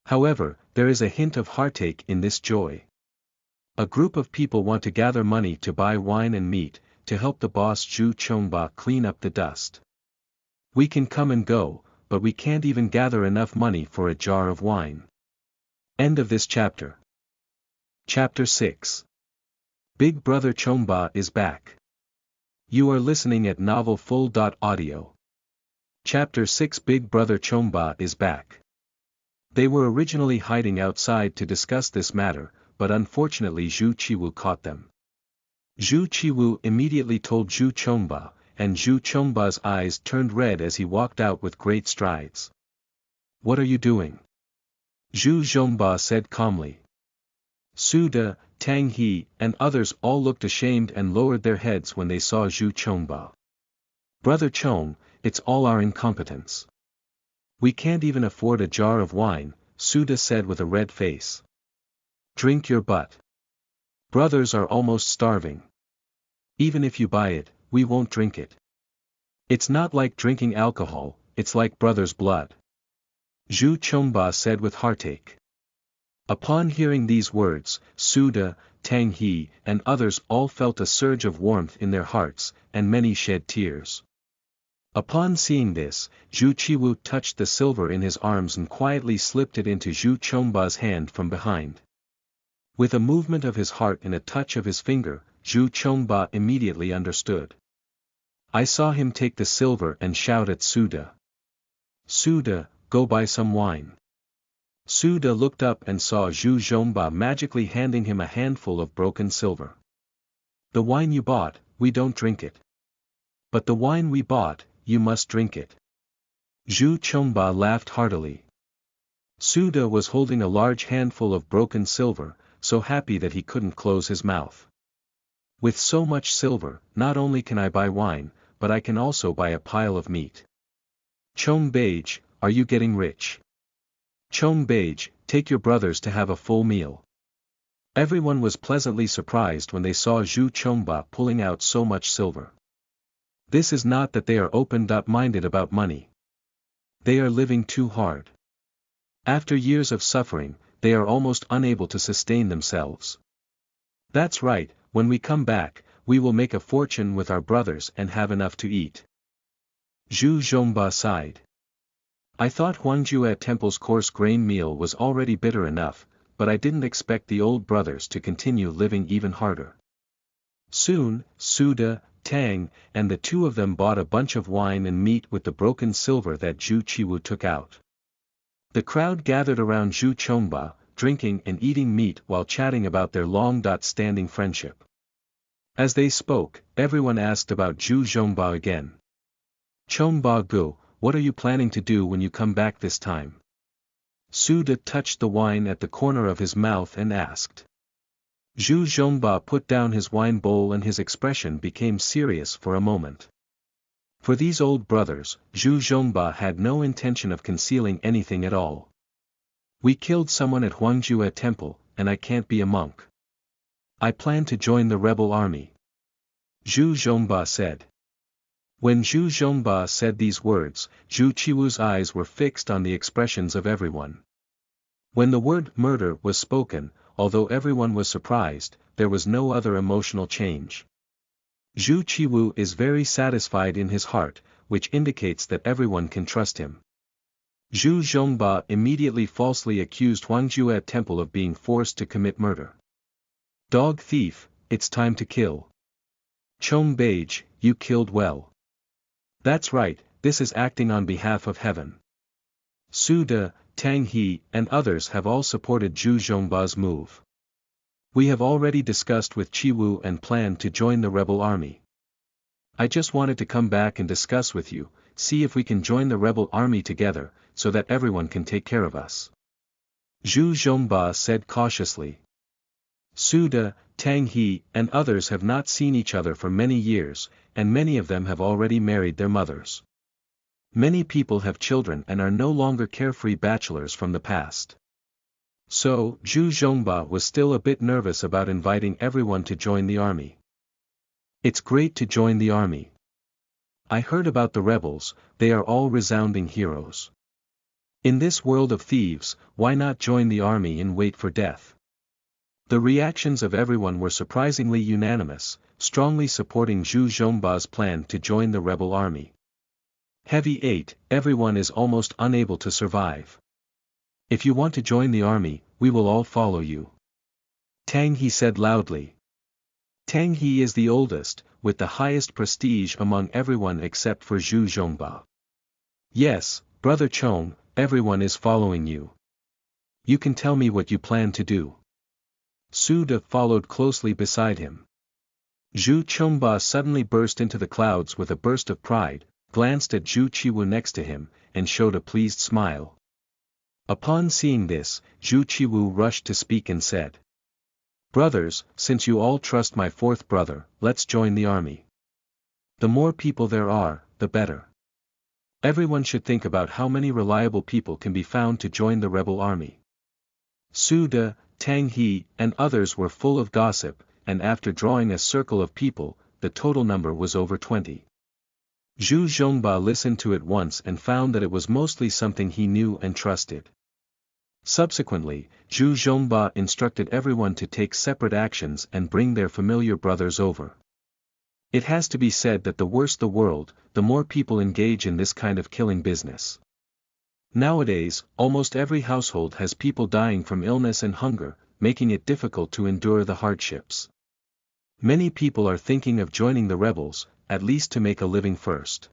However, there is a hint of heartache in this joy. A group of people want to gather money to buy wine and meat, to help the boss Zhu Chongba clean up the dust. We can come and go, but we can't even gather enough money for a jar of wine. End of this chapter. Chapter 6. Big Brother Chongba is back. You are listening at novelfull.audio. Chapter 6. Big Brother Chongba is back. They were originally hiding outside to discuss this matter, but unfortunately Zhu Qiwu caught them. Zhu Qiwu immediately told Zhu Chongba, and Zhu Chongba's eyes turned red as he walked out with great strides. What are you doing? Zhu Zhongba said calmly. Suda, Tang He, and others all looked ashamed and lowered their heads when they saw Zhu Chongba. Brother Chong, it's all our incompetence. We can't even afford a jar of wine, Suda said with a red face. Drink your butt. Brothers are almost starving. Even if you buy it, we won't drink it. It's not like drinking alcohol, it's like brother's blood. Zhu Chongba said with heartache. Upon hearing these words, Suda, Tang He, and others all felt a surge of warmth in their hearts, and many shed tears. Upon seeing this, Zhu Qiwu touched the silver in his arms and quietly slipped it into Zhu Chongba's hand from behind. With a movement of his heart and a touch of his finger, Zhu Chongba immediately understood. I saw him take the silver and shout at Suda. Suda, go buy some wine. Suda looked up and saw Zhu Zhongba magically handing him a handful of broken silver. The wine you bought, we don't drink it. But the wine we bought, you must drink it. Zhu Chongba laughed heartily. Suda was holding a large handful of broken silver, so happy that he couldn't close his mouth. With so much silver, not only can I buy wine, but I can also buy a pile of meat. Chongba, are you getting rich? Chongba, take your brothers to have a full meal. Everyone was pleasantly surprised when they saw Zhu Chongba pulling out so much silver. This is not that they are open-minded about money. They are living too hard. After years of suffering, they are almost unable to sustain themselves. That's right, when we come back, we will make a fortune with our brothers and have enough to eat. Zhu Zhongba sighed. I thought Huangjue Temple's coarse grain meal was already bitter enough, but I didn't expect the old brothers to continue living even harder. Soon, Suda, Tang, and the two of them bought a bunch of wine and meat with the broken silver that Zhu Qiwu took out. The crowd gathered around Zhu Chongba, drinking and eating meat while chatting about their long-standing friendship. As they spoke, everyone asked about Zhu Zhongba again. Chongba Gu, what are you planning to do when you come back this time? Suda touched the wine at the corner of his mouth and asked. Zhu Zhongba put down his wine bowl and his expression became serious for a moment. For these old brothers, Zhu Zhongba had no intention of concealing anything at all. We killed someone at Huangjue Temple, and I can't be a monk. I plan to join the rebel army. Zhu Zhongba said. When Zhu Zhongba said these words, Zhu Qiwu's eyes were fixed on the expressions of everyone. When the word murder was spoken, although everyone was surprised, there was no other emotional change. Zhu Qiwu is very satisfied in his heart, which indicates that everyone can trust him. Zhu Zhongba immediately falsely accused Huangjue Temple of being forced to commit murder. Dog thief, it's time to kill. Chongba, you killed well. That's right, this is acting on behalf of heaven. Suda, Tang He, and others have all supported Zhu Zhongba's move. We have already discussed with Qiwu and planned to join the rebel army. I just wanted to come back and discuss with you, see if we can join the rebel army together, so that everyone can take care of us. Zhu Zhongba said cautiously. Suda, Tang He, and others have not seen each other for many years, and many of them have already married their mothers. Many people have children and are no longer carefree bachelors from the past. So, Zhu Zhongba was still a bit nervous about inviting everyone to join the army. It's great to join the army. I heard about the rebels, they are all resounding heroes. In this world of thieves, why not join the army and wait for death? The reactions of everyone were surprisingly unanimous, strongly supporting Zhu Zhongba's plan to join the rebel army. Heavy 8, everyone is almost unable to survive. If you want to join the army, we will all follow you. Tang He said loudly. Tang He is the oldest, with the highest prestige among everyone except for Zhu Zhongba. Yes, Brother Chong, everyone is following you. You can tell me what you plan to do. Suda followed closely beside him. Zhu Chongba suddenly burst into the clouds with a burst of pride, glanced at Zhu Qiwu next to him, and showed a pleased smile. Upon seeing this, Zhu Qiwu rushed to speak and said. Brothers, since you all trust my fourth brother, let's join the army. The more people there are, the better. Everyone should think about how many reliable people can be found to join the rebel army. Suda, Tang He, and others were full of gossip, and after drawing a circle of people, the total number was over 20. Zhu Zhongba listened to it once and found that it was mostly something he knew and trusted. Subsequently, Zhu Zhongba instructed everyone to take separate actions and bring their familiar brothers over. It has to be said that the worse the world, the more people engage in this kind of killing business. Nowadays, almost every household has people dying from illness and hunger, making it difficult to endure the hardships. Many people are thinking of joining the rebels, at least to make a living first.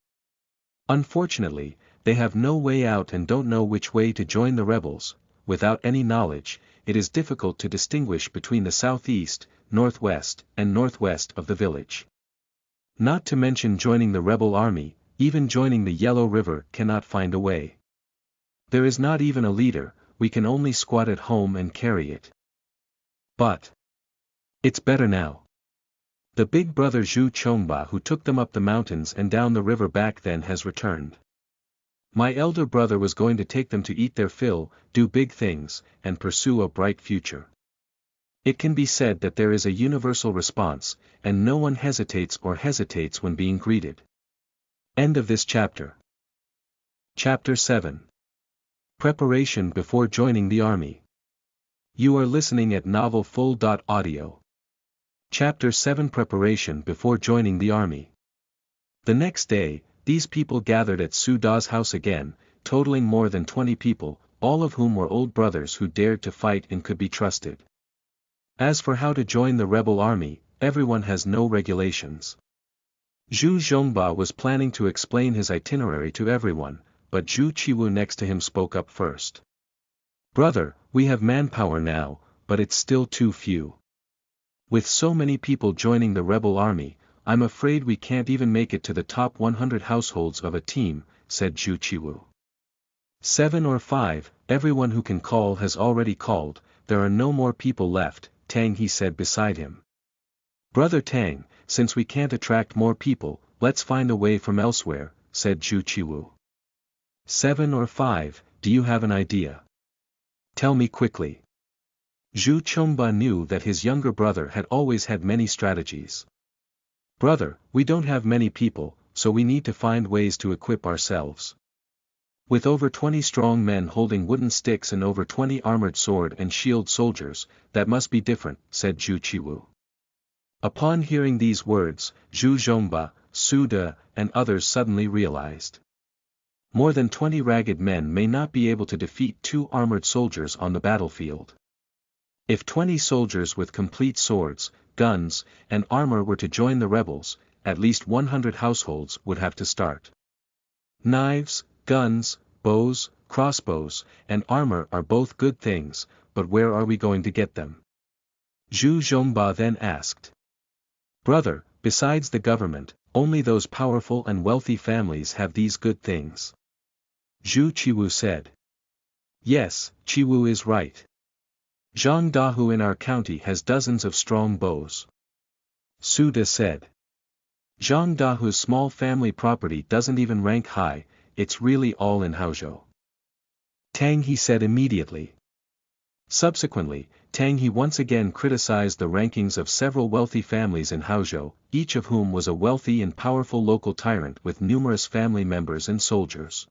Unfortunately, they have no way out and don't know which way to join the rebels. Without any knowledge, it is difficult to distinguish between the southeast, northwest, and northwest of the village. Not to mention joining the rebel army, even joining the Yellow River cannot find a way. There is not even a leader, we can only squat at home and carry it. But it's better now. The big brother Zhu Zhongba who took them up the mountains and down the river back then has returned. My elder brother was going to take them to eat their fill, do big things, and pursue a bright future. It can be said that there is a universal response, and no one hesitates when being greeted. End of this chapter. Chapter 7. Preparation before joining the army. You are listening at novelfull.audio. Chapter 7. Preparation before joining the army. The next day, these people gathered at Su Da's house again, totaling more than 20 people, all of whom were old brothers who dared to fight and could be trusted. As for how to join the rebel army, everyone has no regulations. Zhu Zhongba was planning to explain his itinerary to everyone, but Zhu Qiwu next to him spoke up first. Brother, we have manpower now, but it's still too few. With so many people joining the rebel army, I'm afraid we can't even make it to the top 100 households of a team, said Zhu Qiwu. 7 or 5, everyone who can call has already called, there are no more people left, Tang he said beside him. Brother Tang, since we can't attract more people, let's find a way from elsewhere, said Zhu Qiwu. 7 or 5, do you have an idea? Tell me quickly. Zhu Zhongba knew that his younger brother had always had many strategies. Brother, we don't have many people, so we need to find ways to equip ourselves. With over 20 strong men holding wooden sticks and over 20 armored sword and shield soldiers, that must be different, said Zhu Qiwu. Upon hearing these words, Zhu Zhongba, Su Da, and others suddenly realized. More than 20 ragged men may not be able to defeat 2 armored soldiers on the battlefield. If 20 soldiers with complete swords, guns, and armor were to join the rebels, at least 100 households would have to start. Knives, guns, bows, crossbows, and armor are both good things, but where are we going to get them? Zhu Zhongba then asked. Brother, besides the government, only those powerful and wealthy families have these good things. Zhu Qiwu said. Yes, Qiwu is right. Zhang Dahu in our county has dozens of strong bows. Su Da said. Zhang Dahu's small family property doesn't even rank high, it's really all in Huangjue. Tang he said immediately. Subsequently, Tang he once again criticized the rankings of several wealthy families in Huangjue, each of whom was a wealthy and powerful local tyrant with numerous family members and soldiers.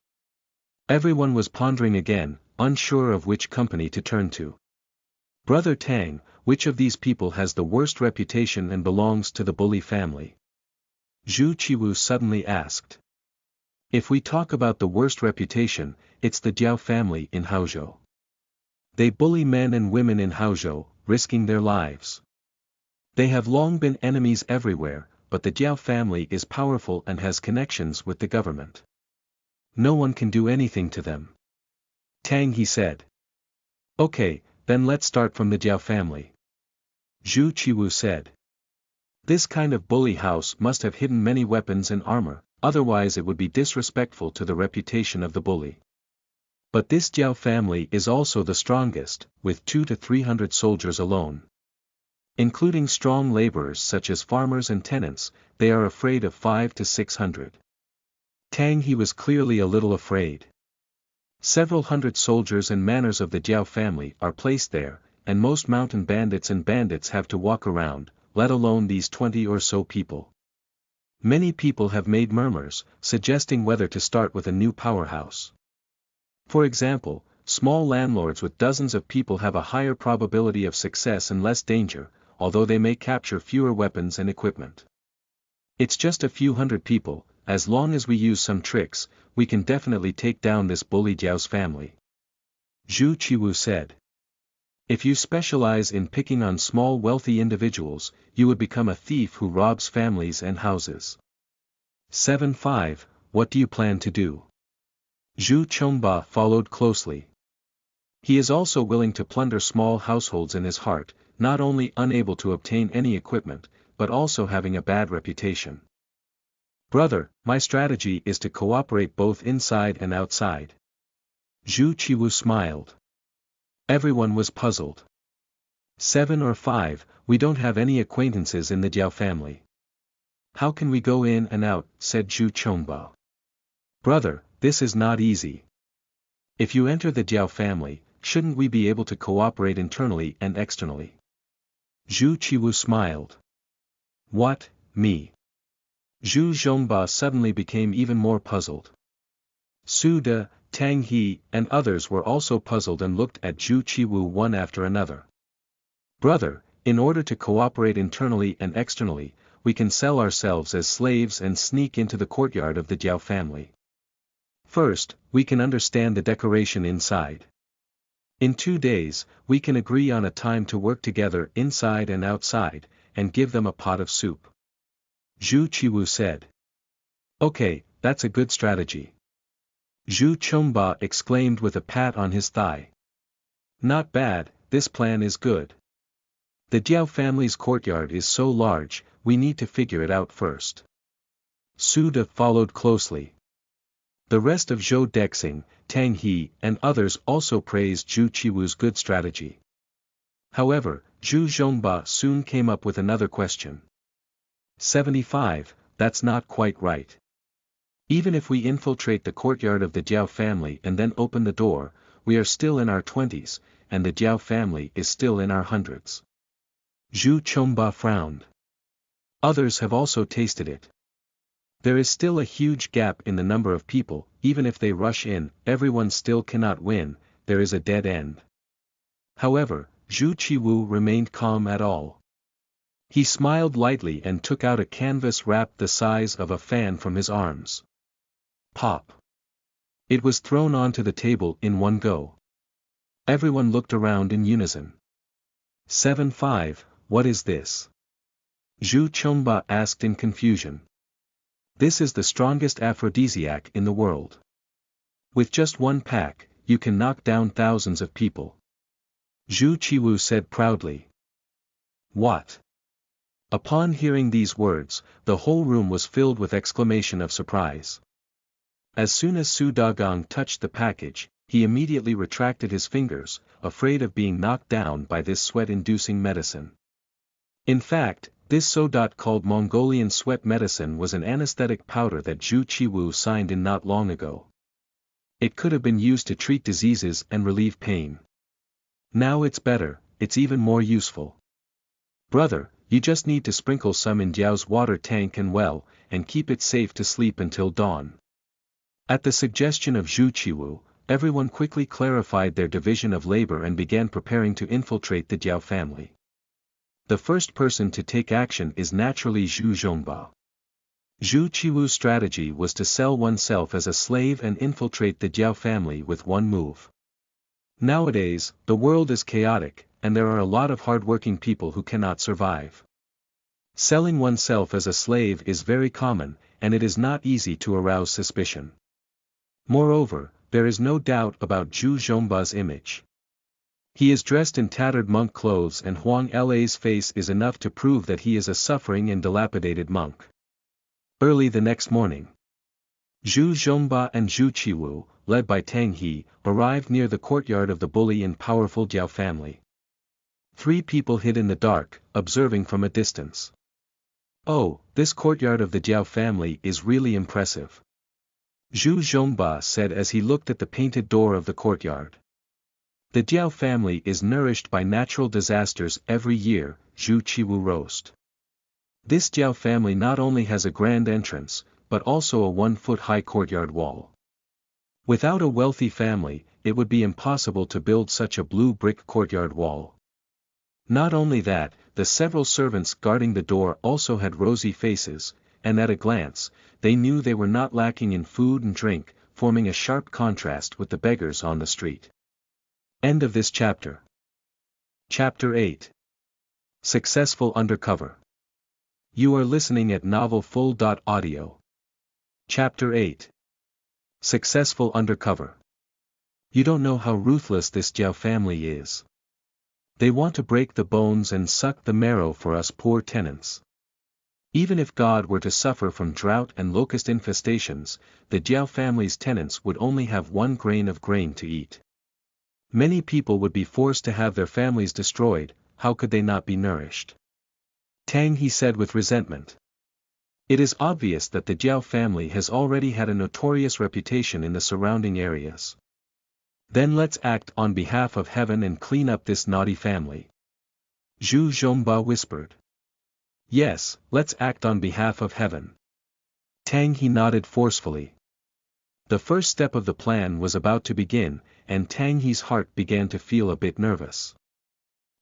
Everyone was pondering again, unsure of which company to turn to. Brother Tang, which of these people has the worst reputation and belongs to the bully family? Zhu Qiwu suddenly asked. If we talk about the worst reputation, it's the Diao family in Huangjue. They bully men and women in Huangjue, risking their lives. They have long been enemies everywhere, but the Diao family is powerful and has connections with the government. No one can do anything to them. Tang he said. Okay, then let's start from the Diao family. Zhu Qiwu said. This kind of bully house must have hidden many weapons and armor, otherwise it would be disrespectful to the reputation of the bully. But this Diao family is also the strongest, with 200 to 300 soldiers alone. Including strong laborers such as farmers and tenants, they are afraid of 500 to 600. Tang he was clearly a little afraid. Several hundred soldiers and manners of the Diao family are placed there, and most mountain bandits have to walk around, let alone these 20 or so people. Many people have made murmurs, suggesting whether to start with a new powerhouse. For example, small landlords with dozens of people have a higher probability of success and less danger, although they may capture fewer weapons and equipment. It's just a few hundred people, as long as we use some tricks, we can definitely take down this bully Diao's family. Zhu Qiwu said. If you specialize in picking on small wealthy individuals, you would become a thief who robs families and houses. 7-5, what do you plan to do? Zhu Chongba followed closely. He is also willing to plunder small households in his heart, not only unable to obtain any equipment, but also having a bad reputation. Brother, my strategy is to cooperate both inside and outside. Zhu Qiwu smiled. Everyone was puzzled. 7 or 5, we don't have any acquaintances in the Diao family. How can we go in and out, said Zhu Chongba. Brother, this is not easy. If you enter the Diao family, shouldn't we be able to cooperate internally and externally? Zhu Qiwu smiled. What, me? Zhu Zhongba suddenly became even more puzzled. Su De, Tang He, and others were also puzzled and looked at Zhu Qiwu one after another. Brother, in order to cooperate internally and externally, we can sell ourselves as slaves and sneak into the courtyard of the Diao family. First, we can understand the decoration inside. In 2 days, we can agree on a time to work together inside and outside, and give them a pot of soup. Zhu Qiwu said. Okay, that's a good strategy. Zhu Chongba exclaimed with a pat on his thigh. Not bad, this plan is good. The Diao family's courtyard is so large, we need to figure it out first. Su De followed closely. The rest of Zhou Dexing, Tang He, and others also praised Zhu Qiwu's good strategy. However, Zhu Zhongba soon came up with another question. 75, that's not quite right. Even if we infiltrate the courtyard of the Diao family and then open the door, we are still in our 20s, and the Diao family is still in our hundreds. Zhu Chongba frowned. Others have also tasted it. There is still a huge gap in the number of people, even if they rush in, everyone still cannot win, there is a dead end. However, Zhu Qiwu remained calm at all. He smiled lightly and took out a canvas wrapped the size of a fan from his arms. Pop! It was thrown onto the table in one go. Everyone looked around in unison. 7-5, what is this? Zhu Chongba asked in confusion. This is the strongest aphrodisiac in the world. With just one pack, you can knock down thousands of people. Zhu Qiwu said proudly. What? Upon hearing these words, the whole room was filled with exclamation of surprise. As soon as Su Dagong touched the package, he immediately retracted his fingers, afraid of being knocked down by this sweat-inducing medicine. In fact, this soda called Mongolian sweat medicine was an anesthetic powder that Zhu Qiwu signed in not long ago. It could have been used to treat diseases and relieve pain. Now it's better, it's even more useful. Brother, you just need to sprinkle some in Diao's water tank and well, and keep it safe to sleep until dawn. At the suggestion of Zhu Qiwu, everyone quickly clarified their division of labor and began preparing to infiltrate the Diao family. The first person to take action is naturally Zhu Zhongba. Zhu Qiwu's strategy was to sell oneself as a slave and infiltrate the Diao family with one move. Nowadays, the world is chaotic, and there are a lot of hard-working people who cannot survive. Selling oneself as a slave is very common, and it is not easy to arouse suspicion. Moreover, there is no doubt about Zhu Zhongba's image. He is dressed in tattered monk clothes and Huang La's face is enough to prove that he is a suffering and dilapidated monk. Early the next morning, Zhu Zhongba and Zhu Qiwu, led by Tang He, arrived near the courtyard of the bully and powerful Diao family. 3 people hid in the dark, observing from a distance. Oh, this courtyard of the Diao family is really impressive. Zhu Zhongba said as he looked at the painted door of the courtyard. The Diao family is nourished by natural disasters every year, Zhu Qiwu roast. This Diao family not only has a grand entrance, but also a 1-foot-high courtyard wall. Without a wealthy family, it would be impossible to build such a blue brick courtyard wall. Not only that, the several servants guarding the door also had rosy faces, and at a glance, they knew they were not lacking in food and drink, forming a sharp contrast with the beggars on the street. End of this chapter. Chapter 8. Successful Undercover. You are listening at novelfull.audio. Chapter 8. Successful Undercover. You don't know how ruthless this Diao family is. They want to break the bones and suck the marrow for us poor tenants. Even if God were to suffer from drought and locust infestations, the Diao family's tenants would only have 1 grain of grain to eat. Many people would be forced to have their families destroyed. How could they not be nourished? Tang, he said with resentment. It is obvious that the Diao family has already had a notorious reputation in the surrounding areas. Then let's act on behalf of heaven and clean up this naughty family. Zhu Zhongba whispered. Yes, let's act on behalf of heaven. Tang, he nodded forcefully. The first step of the plan was about to begin, and Tang He's heart began to feel a bit nervous.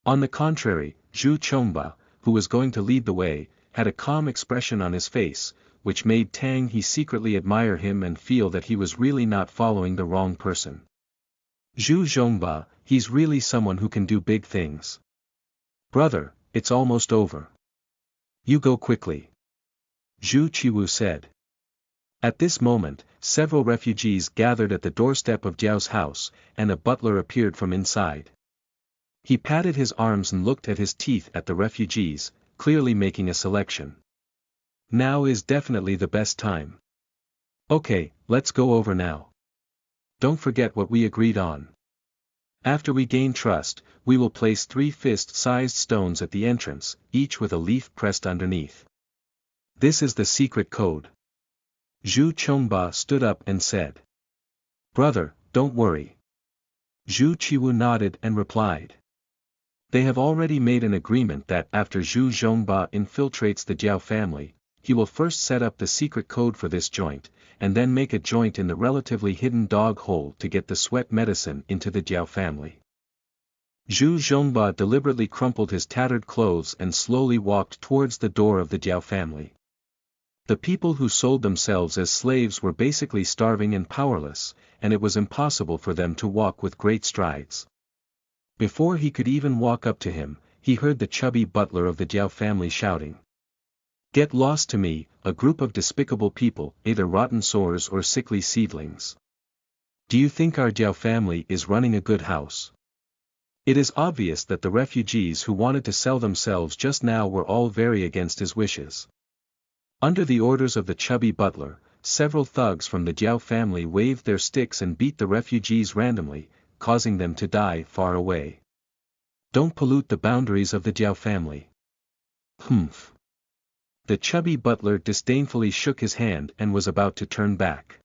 On the contrary, Zhu Chongba, who was going to lead the way, had a calm expression on his face, which made Tang He secretly admire him and feel that he was really not following the wrong person. Zhu Zhongba, he's really someone who can do big things. Brother, it's almost over. You go quickly. Zhu Qiwu said. At this moment, several refugees gathered at the doorstep of Diao's house, and a butler appeared from inside. He patted his arms and looked at his teeth at the refugees, clearly making a selection. Now is definitely the best time. Okay, let's go over now. Don't forget what we agreed on. After we gain trust, we will place 3 fist-sized stones at the entrance, each with a leaf pressed underneath. This is the secret code. Zhu Chongba stood up and said. Brother, don't worry. Zhu Qiwu nodded and replied. They have already made an agreement that after Zhu Zhongba infiltrates the Diao family, he will first set up the secret code for this joint, and then make a joint in the relatively hidden dog hole to get the sweat medicine into the Diao family. Zhu Zhongba deliberately crumpled his tattered clothes and slowly walked towards the door of the Diao family. The people who sold themselves as slaves were basically starving and powerless, and it was impossible for them to walk with great strides. Before he could even walk up to him, he heard the chubby butler of the Diao family shouting. Get lost to me, a group of despicable people, either rotten sores or sickly seedlings. Do you think our Diao family is running a good house? It is obvious that the refugees who wanted to sell themselves just now were all very against his wishes. Under the orders of the chubby butler, several thugs from the Diao family waved their sticks and beat the refugees randomly, causing them to die far away. Don't pollute the boundaries of the Diao family. Humph. The chubby butler disdainfully shook his hand and was about to turn back.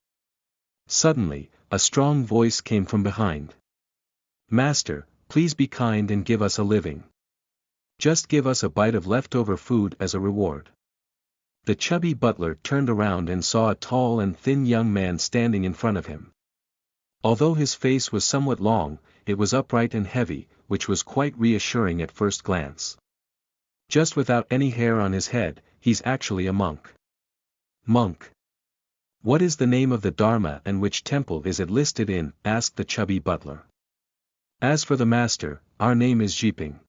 Suddenly, a strong voice came from behind. Master, please be kind and give us a living. Just give us a bite of leftover food as a reward. The chubby butler turned around and saw a tall and thin young man standing in front of him. Although his face was somewhat long, it was upright and heavy, which was quite reassuring at first glance. Just without any hair on his head, he's actually a monk. Monk. What is the name of the Dharma and which temple is it listed in? Asked the chubby butler. As for the master, our name is Jiping.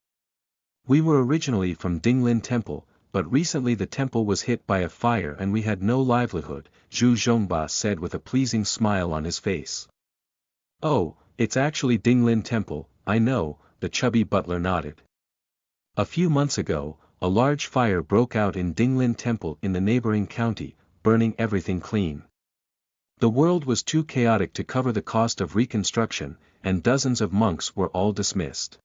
We were originally from Dinglin Temple, but recently the temple was hit by a fire and we had no livelihood, Zhu Zhongba said with a pleasing smile on his face. Oh, it's actually Dinglin Temple, I know, the chubby butler nodded. A few months ago, a large fire broke out in Dinglin Temple in the neighboring county, burning everything clean. The world was too chaotic to cover the cost of reconstruction, and dozens of monks were all dismissed.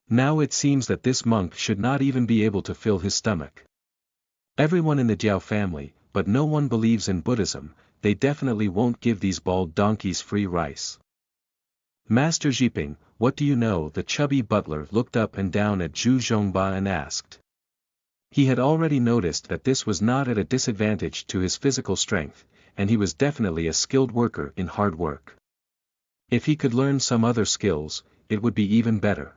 Now it seems that this monk should not even be able to fill his stomach. Everyone in the Diao family, but no one believes in Buddhism, they definitely won't give these bald donkeys free rice. Master Jiping, what do you know? The chubby butler looked up and down at Zhu Zhongba and asked. He had already noticed that this was not at a disadvantage to his physical strength, and he was definitely a skilled worker in hard work. If he could learn some other skills, it would be even better.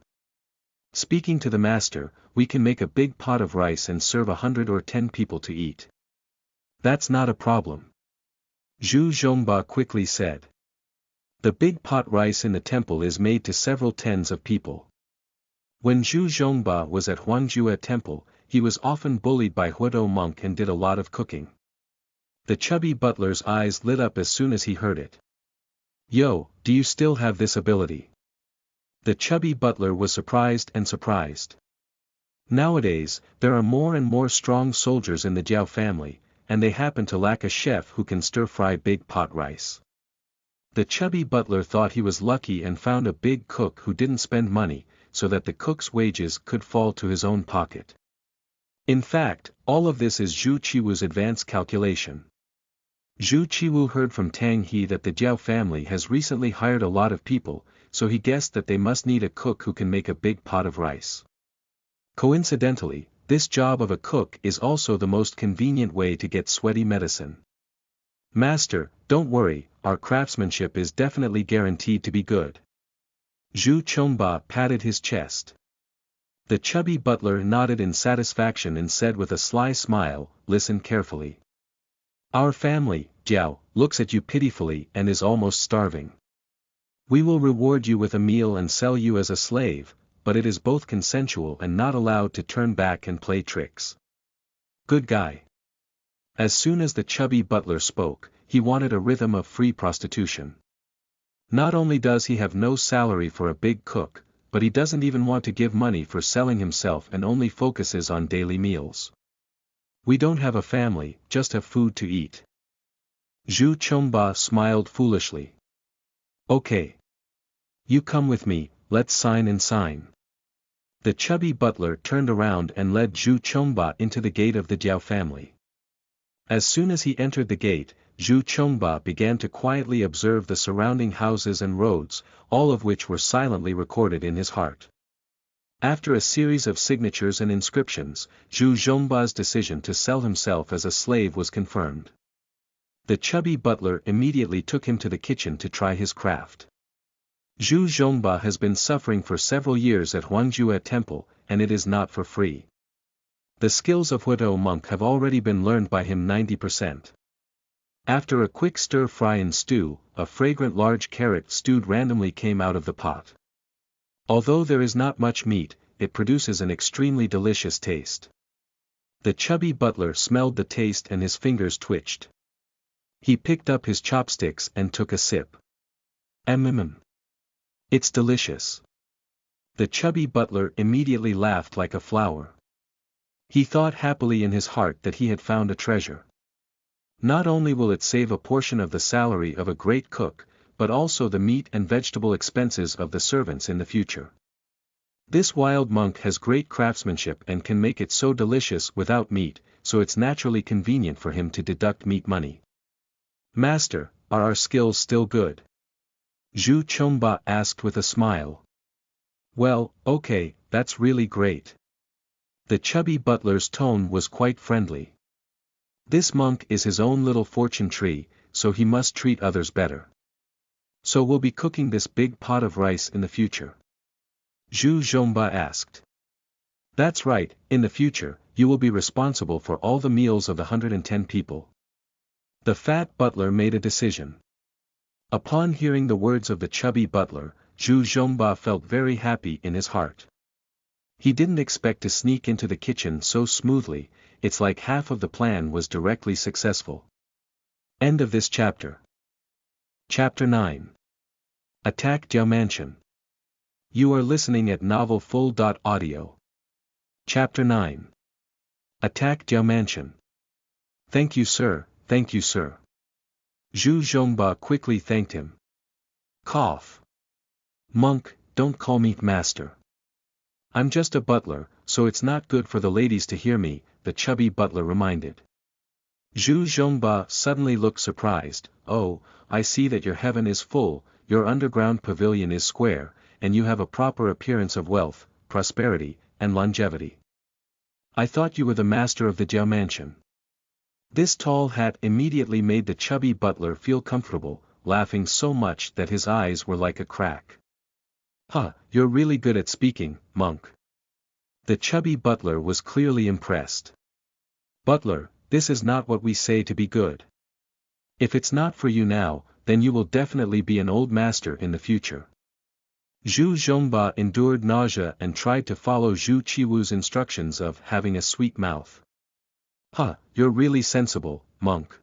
Speaking to the master, we can make a big pot of rice and serve 100 or 10 people to eat. That's not a problem. Zhu Zhongba quickly said. The big pot rice in the temple is made to several tens of people. When Zhu Zhongba was at Huangjue temple, he was often bullied by Hudo monk and did a lot of cooking. The chubby butler's eyes lit up as soon as he heard it. Yo, do you still have this ability? The chubby butler was surprised and surprised. Nowadays, there are more and more strong soldiers in the Diao family, and they happen to lack a chef who can stir-fry big pot rice. The chubby butler thought he was lucky and found a big cook who didn't spend money, so that the cook's wages could fall to his own pocket. In fact, all of this is Zhu Qiwu's advanced calculation. Zhu Qiwu heard from Tang He that the Diao family has recently hired a lot of people, so he guessed that they must need a cook who can make a big pot of rice. Coincidentally, this job of a cook is also the most convenient way to get sweaty medicine. Master, don't worry, our craftsmanship is definitely guaranteed to be good. Zhu Chongba patted his chest. The chubby butler nodded in satisfaction and said with a sly smile, listen carefully. Our family, Diao, looks at you pitifully and is almost starving. We will reward you with a meal and sell you as a slave, but it is both consensual and not allowed to turn back and play tricks. Good guy. As soon as the chubby butler spoke, he wanted a rhythm of free prostitution. Not only does he have no salary for a big cook, but he doesn't even want to give money for selling himself and only focuses on daily meals. We don't have a family, just have food to eat. Zhu Chongba smiled foolishly. Okay. You come with me, let's sign and sign. The chubby butler turned around and led Zhu Chongba into the gate of the Diao family. As soon as he entered the gate, Zhu Chongba began to quietly observe the surrounding houses and roads, all of which were silently recorded in his heart. After a series of signatures and inscriptions, Zhu Zhongba's decision to sell himself as a slave was confirmed. The chubby butler immediately took him to the kitchen to try his craft. Zhu Zhongba has been suffering for several years at Huangjue temple, and it is not for free. The skills of Hudo monk have already been learned by him 90%. After a quick stir-fry and stew, a fragrant large carrot stewed randomly came out of the pot. Although there is not much meat, it produces an extremely delicious taste. The chubby butler smelled the taste and his fingers twitched. He picked up his chopsticks and took a sip. It's delicious. The chubby butler immediately laughed like a flower. He thought happily in his heart that he had found a treasure. Not only will it save a portion of the salary of a great cook, but also the meat and vegetable expenses of the servants in the future. This wild monk has great craftsmanship and can make it so delicious without meat, so it's naturally convenient for him to deduct meat money. Master, are our skills still good? Zhu Chongba asked with a smile. Well, okay, that's really great. The chubby butler's tone was quite friendly. This monk is his own little fortune tree, so he must treat others better. So we'll be cooking this big pot of rice in the future? Zhu Zhongba asked. That's right, in the future, you will be responsible for all the meals of the 110 people. The fat butler made a decision. Upon hearing the words of the chubby butler, Zhu Zhongba felt very happy in his heart. He didn't expect to sneak into the kitchen so smoothly, it's like half of the plan was directly successful. End of this chapter. Chapter 9. Attack Diao Mansion. You are listening at novelfull.audio. Chapter 9. Attack Diao Mansion. Thank you sir, thank you sir. Zhu Zhongba quickly thanked him. Cough. Monk, don't call me master. I'm just a butler, so it's not good for the ladies to hear me, the chubby butler reminded. Zhu Zhongba suddenly looked surprised. Oh, I see that your heaven is full, your underground pavilion is square, and you have a proper appearance of wealth, prosperity, and longevity. I thought you were the master of the Diao mansion. This tall hat immediately made the chubby butler feel comfortable, laughing so much that his eyes were like a crack. You're really good at speaking, monk. The chubby butler was clearly impressed. Butler, this is not what we say to be good. If it's not for you now, then you will definitely be an old master in the future. Zhu Zhongba endured nausea and tried to follow Zhu Qiwu's instructions of having a sweet mouth. Huh, you're really sensible, monk.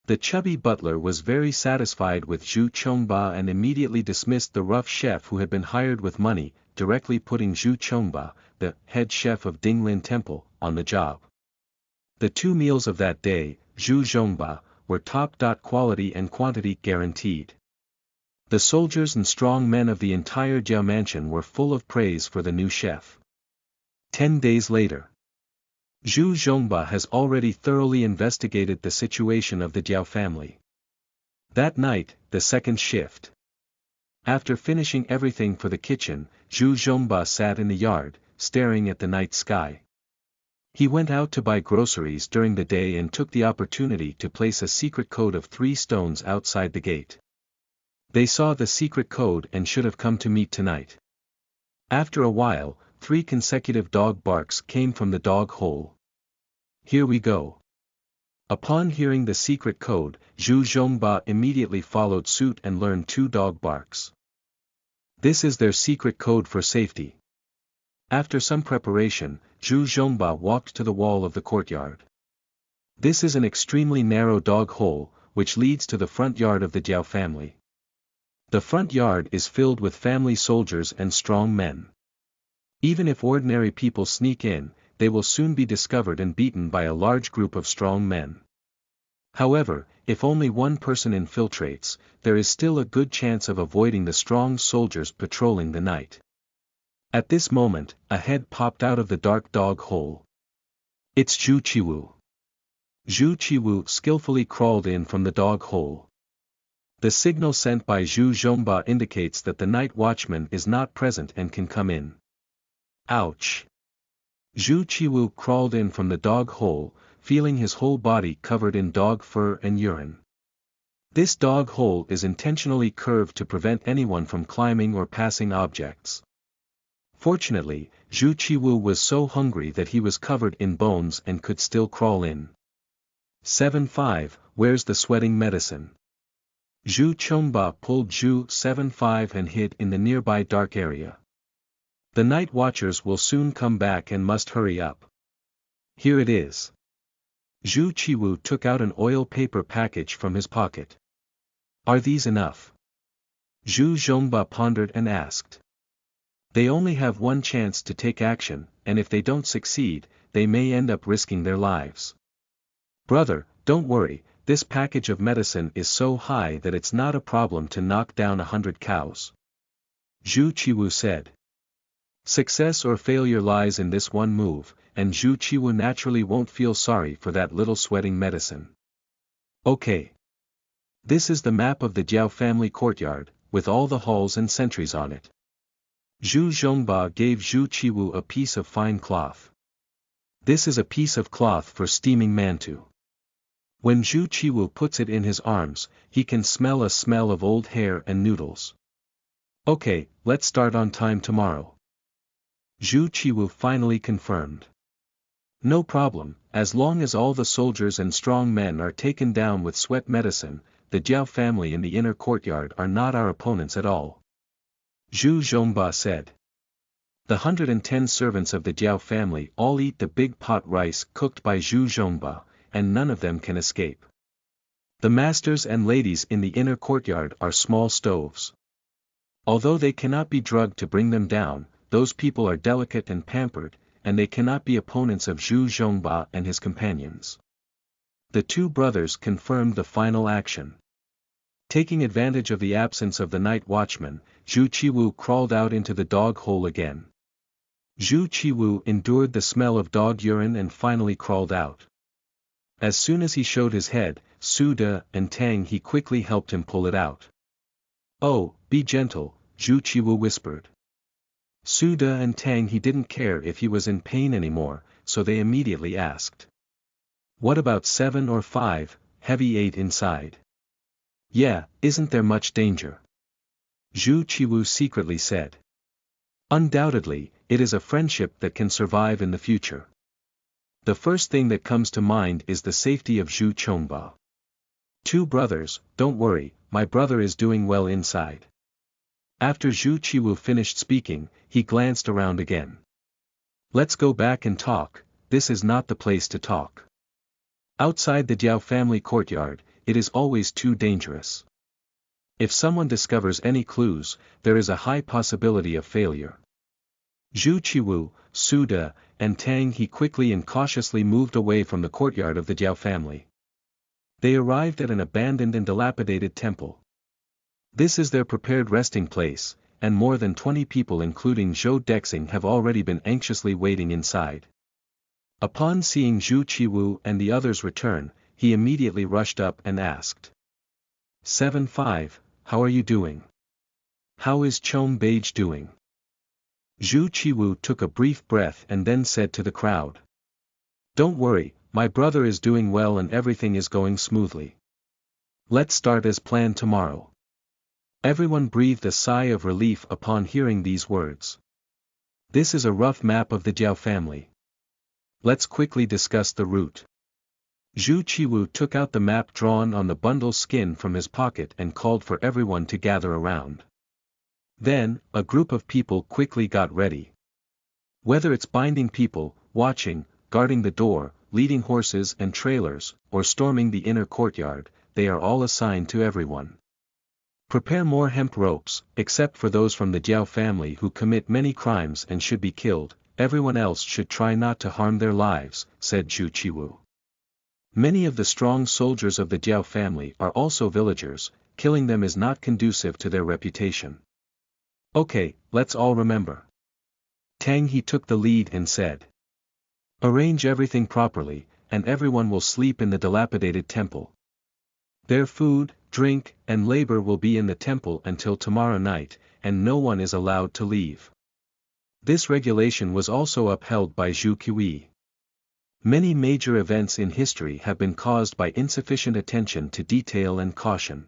The chubby butler was very satisfied with Zhu Chongba and immediately dismissed the rough chef who had been hired with money, directly putting Zhu Chongba, the head chef of Dinglin Temple, on the job. The 2 meals of that day, Zhu Zhongba, were top. Quality and quantity guaranteed. The soldiers and strong men of the entire Diao mansion were full of praise for the new chef. 10 days later. Zhu Zhongba has already thoroughly investigated the situation of the Diao family. That night, the second shift. After finishing everything for the kitchen, Zhu Zhongba sat in the yard, staring at the night sky. He went out to buy groceries during the day and took the opportunity to place a secret code of 3 stones outside the gate. They saw the secret code and should have come to meet tonight. After a while, 3 consecutive dog barks came from the dog hole. Here we go. Upon hearing the secret code, Zhu Zhongba immediately followed suit and learned 2 dog barks. This is their secret code for safety. After some preparation, Zhu Zhongba walked to the wall of the courtyard. This is an extremely narrow dog hole, which leads to the front yard of the Diao family. The front yard is filled with family soldiers and strong men. Even if ordinary people sneak in, they will soon be discovered and beaten by a large group of strong men. However, if only one person infiltrates, there is still a good chance of avoiding the strong soldiers patrolling the night. At this moment, a head popped out of the dark dog hole. It's Zhu Qiwu. Zhu Qiwu skillfully crawled in from the dog hole. The signal sent by Zhu Zhongba indicates that the night watchman is not present and can come in. Ouch! Zhu Qiwu crawled in from the dog hole, feeling his whole body covered in dog fur and urine. This dog hole is intentionally curved to prevent anyone from climbing or passing objects. Fortunately, Zhu Qiwu was so hungry that he was covered in bones and could still crawl in. 7-5, where's the sweating medicine? Zhu Chongba pulled Zhu 7-5 and hid in the nearby dark area. The night watchers will soon come back and must hurry up. Here it is. Zhu Qiwu took out an oil paper package from his pocket. Are these enough? Zhu Zhongba pondered and asked. They only have one chance to take action, and if they don't succeed, they may end up risking their lives. Brother, don't worry, this package of medicine is so high that it's not a problem to knock down 100 cows. Zhu Qiwu said. Success or failure lies in this one move, and Zhu Qiwu naturally won't feel sorry for that little sweating medicine. Okay. This is the map of the Diao family courtyard, with all the halls and sentries on it. Zhu Zhongba gave Zhu Qiwu a piece of fine cloth. This is a piece of cloth for steaming mantu. When Zhu Qiwu puts it in his arms, he can smell a smell of old hair and noodles. Okay, let's start on time tomorrow. Zhu Qiwu finally confirmed. No problem, as long as all the soldiers and strong men are taken down with sweat medicine, the Diao family in the inner courtyard are not our opponents at all. Zhu Zhongba said. The 110 servants of the Diao family all eat the big pot rice cooked by Zhu Zhongba, and none of them can escape. The masters and ladies in the inner courtyard are small stoves. Although they cannot be drugged to bring them down, those people are delicate and pampered, and they cannot be opponents of Zhu Zhongba and his companions. The 2 brothers confirmed the final action. Taking advantage of the absence of the night watchman, Zhu Qiwu crawled out into the dog hole again. Zhu Qiwu endured the smell of dog urine and finally crawled out. As soon as he showed his head, Su De and Tang he quickly helped him pull it out. Oh, be gentle, Zhu Qiwu whispered. Su De and Tang he didn't care if he was in pain anymore, so they immediately asked. What about 7 or 5, heavy 8 inside? Yeah, isn't there much danger? Zhu Qiwu secretly said. Undoubtedly, it is a friendship that can survive in the future. The first thing that comes to mind is the safety of Zhu Zhongba. Two brothers, don't worry, my brother is doing well inside. After Zhu Qiwu finished speaking, he glanced around again. Let's go back and talk, this is not the place to talk. Outside the Diao family courtyard, it is always too dangerous. If someone discovers any clues, there is a high possibility of failure. Zhu Qiwu, Su De, and Tang He quickly and cautiously moved away from the courtyard of the Diao family. They arrived at an abandoned and dilapidated temple. This is their prepared resting place, and more than 20 people including Zhou Dexing have already been anxiously waiting inside. Upon seeing Zhu Qiwu and the others return, he immediately rushed up and asked. 7-5, how are you doing? How is Chongba doing? Zhu Qiwu took a brief breath and then said to the crowd. Don't worry, my brother is doing well and everything is going smoothly. Let's start as planned tomorrow. Everyone breathed a sigh of relief upon hearing these words. This is a rough map of the Diao family. Let's quickly discuss the route. Zhu Qiwu took out the map drawn on the bundle skin from his pocket and called for everyone to gather around. Then, a group of people quickly got ready. Whether it's binding people, watching, guarding the door, leading horses and trailers, or storming the inner courtyard, they are all assigned to everyone. Prepare more hemp ropes, except for those from the Diao family who commit many crimes and should be killed, everyone else should try not to harm their lives, said Zhu Qiwu. Many of the strong soldiers of the Diao family are also villagers, killing them is not conducive to their reputation. Okay, let's all remember. Tang He took the lead and said. Arrange everything properly, and everyone will sleep in the dilapidated temple. Their food, drink, and labor will be in the temple until tomorrow night, and no one is allowed to leave. This regulation was also upheld by Zhu Qiwu. Many major events in history have been caused by insufficient attention to detail and caution.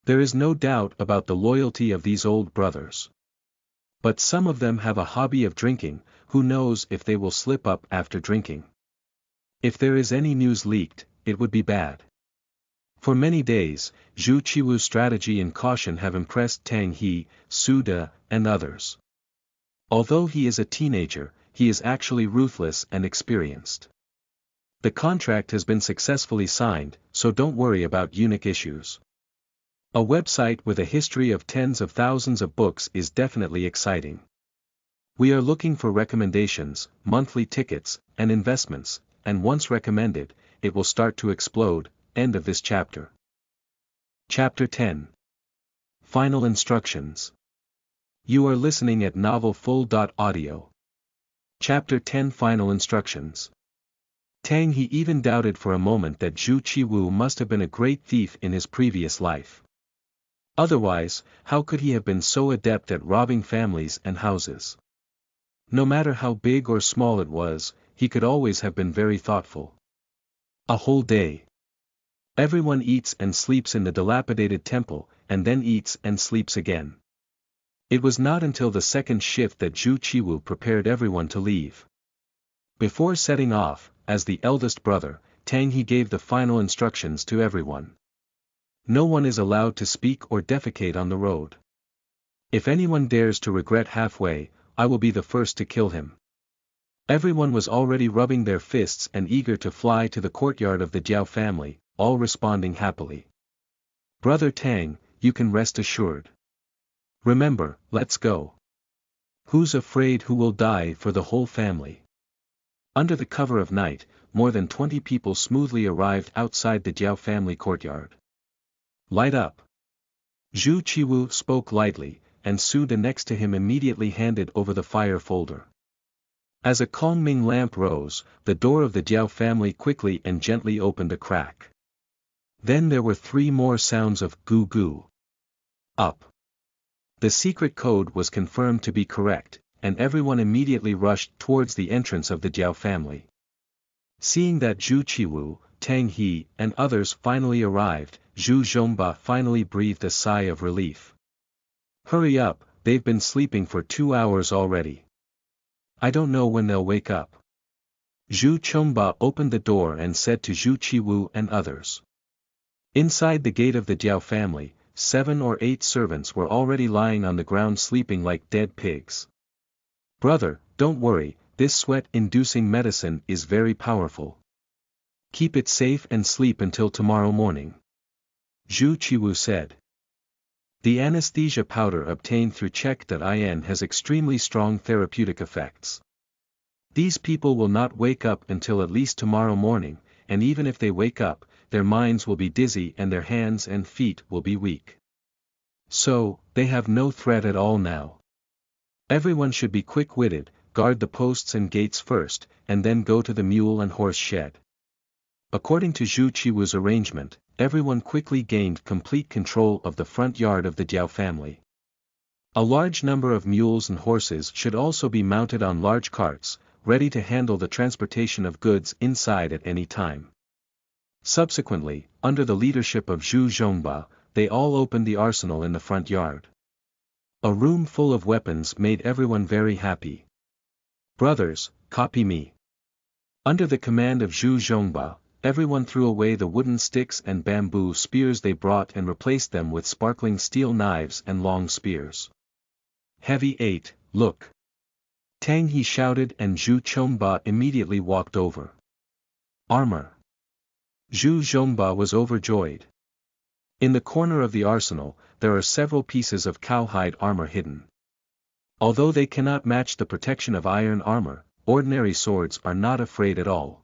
There is no doubt about the loyalty of these old brothers. But some of them have a hobby of drinking, who knows if they will slip up after drinking. If there is any news leaked, it would be bad. For many days, Zhu Qiwu's strategy and caution have impressed Tang He, Su De, and others. Although he is a teenager, he is actually ruthless and experienced. The contract has been successfully signed, so don't worry about eunuch issues. A website with a history of tens of thousands of books is definitely exciting. We are looking for recommendations, monthly tickets, and investments, and once recommended, it will start to explode. End of this chapter. Chapter 10. Final Instructions. You are listening at novelfull.audio. Chapter 10 Final Instructions. Tang He even doubted for a moment that Zhu Qiwu must have been a great thief in his previous life. Otherwise, how could he have been so adept at robbing families and houses? No matter how big or small it was, he could always have been very thoughtful. A whole day. Everyone eats and sleeps in the dilapidated temple, and then eats and sleeps again. It was not until the second shift that Zhu Qiwu prepared everyone to leave. Before setting off, as the eldest brother, Tang He gave the final instructions to everyone. No one is allowed to speak or defecate on the road. If anyone dares to regret halfway, I will be the first to kill him. Everyone was already rubbing their fists and eager to fly to the courtyard of the Diao family, all responding happily. Brother Tang, you can rest assured. Remember, let's go. Who's afraid who will die for the whole family? Under the cover of night, more than 20 people smoothly arrived outside the Diao family courtyard. Light up. Zhu Qiwu spoke lightly, and Su De next to him immediately handed over the fire folder. As a Kongming lamp rose, the door of the Diao family quickly and gently opened a crack. Then there were 3 more sounds of goo goo. Up. The secret code was confirmed to be correct, and everyone immediately rushed towards the entrance of the Diao family. Seeing that Zhu Qiwu, Tang He, and others finally arrived, Zhu Zhongba finally breathed a sigh of relief. Hurry up, they've been sleeping for 2 hours already. I don't know when they'll wake up. Zhu Zhongba opened the door and said to Zhu Qiwu and others. Inside the gate of the Diao family, 7 or 8 servants were already lying on the ground sleeping like dead pigs. Brother, don't worry, this sweat-inducing medicine is very powerful. Keep it safe and sleep until tomorrow morning. Zhu Qiwu said. The anesthesia powder obtained through Chek.in has extremely strong therapeutic effects. These people will not wake up until at least tomorrow morning, and even if they wake up, their minds will be dizzy and their hands and feet will be weak. So, they have no threat at all now. Everyone should be quick-witted, guard the posts and gates first, and then go to the mule and horse shed. According to Zhu Qiwu's arrangement, everyone quickly gained complete control of the front yard of the Diao family. A large number of mules and horses should also be mounted on large carts, ready to handle the transportation of goods inside at any time. Subsequently, under the leadership of Zhu Zhongba, they all opened the arsenal in the front yard. A room full of weapons made everyone very happy. Brothers, copy me. Under the command of Zhu Zhongba, everyone threw away the wooden sticks and bamboo spears they brought and replaced them with sparkling steel knives and long spears. Heavy 8, look. Tang he shouted and Zhu Zhongba immediately walked over. Armor. Zhu Zhongba was overjoyed. In the corner of the arsenal, there are several pieces of cowhide armor hidden. Although they cannot match the protection of iron armor, ordinary swords are not afraid at all.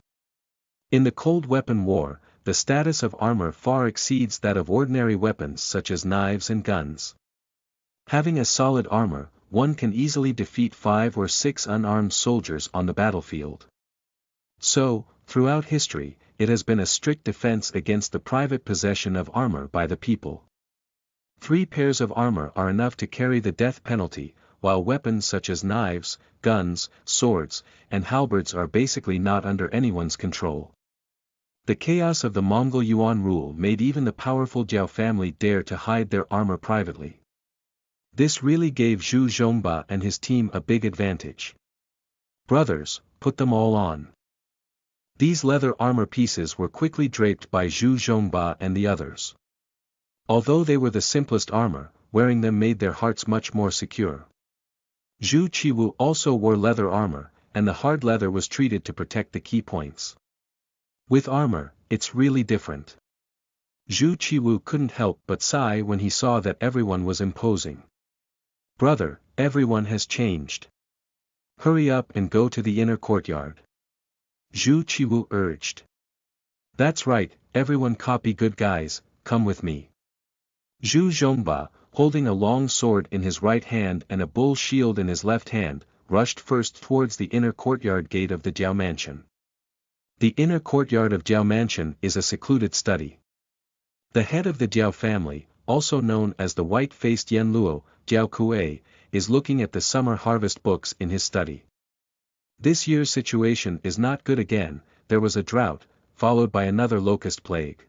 In the cold weapon war, the status of armor far exceeds that of ordinary weapons such as knives and guns. Having a solid armor, one can easily defeat 5 or 6 unarmed soldiers on the battlefield. So, throughout history, it has been a strict defense against the private possession of armor by the people. 3 pairs of armor are enough to carry the death penalty, while weapons such as knives, guns, swords, and halberds are basically not under anyone's control. The chaos of the Mongol Yuan rule made even the powerful Diao family dare to hide their armor privately. This really gave Zhu Zhongba and his team a big advantage. Brothers, put them all on. These leather armor pieces were quickly draped by Zhu Zhongba and the others. Although they were the simplest armor, wearing them made their hearts much more secure. Zhu Qiwu also wore leather armor, and the hard leather was treated to protect the key points. With armor, it's really different. Zhu Qiwu couldn't help but sigh when he saw that everyone was imposing. Brother, everyone has changed. Hurry up and go to the inner courtyard. Zhu Qiwu urged. That's right, everyone copy good guys, come with me. Zhu Zhongba, holding a long sword in his right hand and a bull shield in his left hand, rushed first towards the inner courtyard gate of the Diao mansion. The inner courtyard of Diao mansion is a secluded study. The head of the Diao family, also known as the white-faced Yan Luo, Diao Kuei, is looking at the summer harvest books in his study. This year's situation is not good again, there was a drought, followed by another locust plague.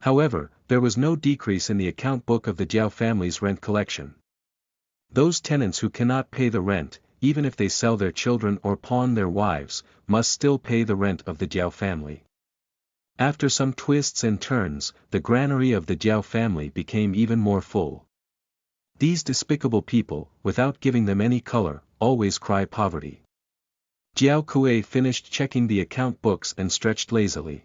However, there was no decrease in the account book of the Diao family's rent collection. Those tenants who cannot pay the rent, even if they sell their children or pawn their wives, must still pay the rent of the Diao family. After some twists and turns, the granary of the Diao family became even more full. These despicable people, without giving them any color, always cry poverty. Diao Kuei finished checking the account books and stretched lazily.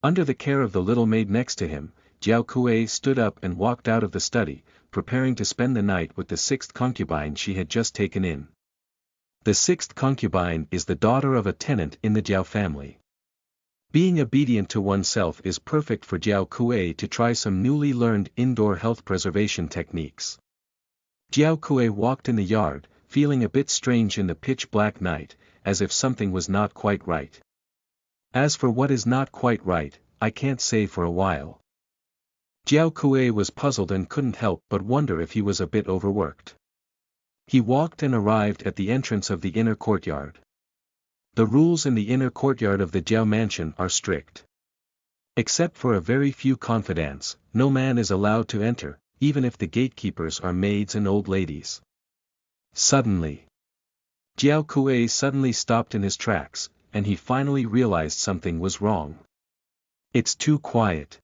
Under the care of the little maid next to him, Diao Kuei stood up and walked out of the study, preparing to spend the night with the 6th concubine she had just taken in. The 6th concubine is the daughter of a tenant in the Diao family. Being obedient to oneself is perfect for Diao Kuei to try some newly learned indoor health preservation techniques. Diao Kuei walked in the yard, feeling a bit strange in the pitch-black night, as if something was not quite right. As for what is not quite right, I can't say for a while. Diao Kuei was puzzled and couldn't help but wonder if he was a bit overworked. He walked and arrived at the entrance of the inner courtyard. The rules in the inner courtyard of the Diao mansion are strict. Except for a very few confidants, no man is allowed to enter, even if the gatekeepers are maids and old ladies. Suddenly, Diao Kuei suddenly stopped in his tracks, and he finally realized something was wrong. It's too quiet.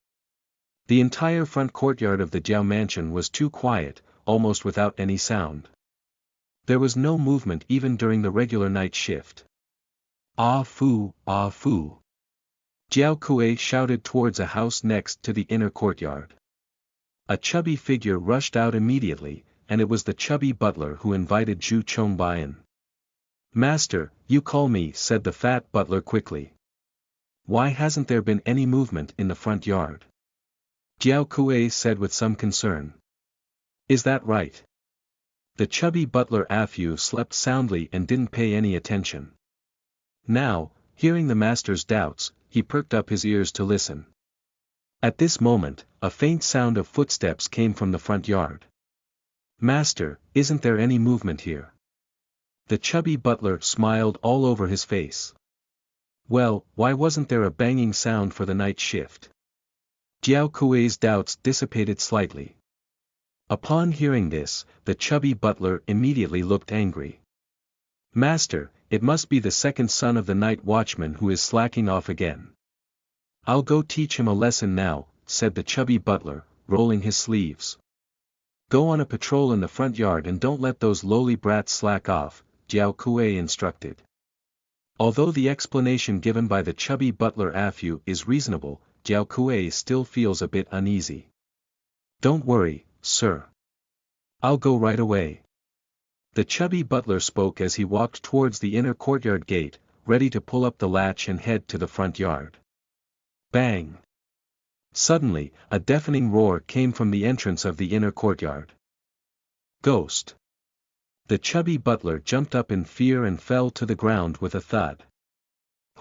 The entire front courtyard of the Diao mansion was too quiet, almost without any sound. There was no movement even during the regular night shift. Ah fu, ah fu. Jiao Kuei shouted towards a house next to the inner courtyard. A chubby figure rushed out immediately, and it was the chubby butler who invited Zhu Zhongba in. Master, you call me, said the fat butler quickly. Why hasn't there been any movement in the front yard? Jiao Kuei said with some concern. Is that right? The chubby butler Afu slept soundly and didn't pay any attention. Now, hearing the master's doubts, he perked up his ears to listen. At this moment, a faint sound of footsteps came from the front yard. Master, isn't there any movement here? The chubby butler smiled all over his face. Well, why wasn't there a banging sound for the night shift? Jiao Kuei's doubts dissipated slightly. Upon hearing this, the chubby butler immediately looked angry. Master, it must be the second son of the night watchman who is slacking off again. I'll go teach him a lesson now, said the chubby butler, rolling his sleeves. Go on a patrol in the front yard and don't let those lowly brats slack off, Jiao Kuei instructed. Although the explanation given by the chubby butler Afu is reasonable, Jiao Kuei still feels a bit uneasy. Don't worry, sir. I'll go right away. The chubby butler spoke as he walked towards the inner courtyard gate, ready to pull up the latch and head to the front yard. Bang! Suddenly, a deafening roar came from the entrance of the inner courtyard. Ghost! The chubby butler jumped up in fear and fell to the ground with a thud.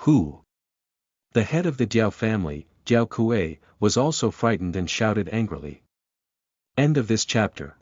Who? The head of the Diao family, Jiao Kuei, was also frightened and shouted angrily. End of this chapter.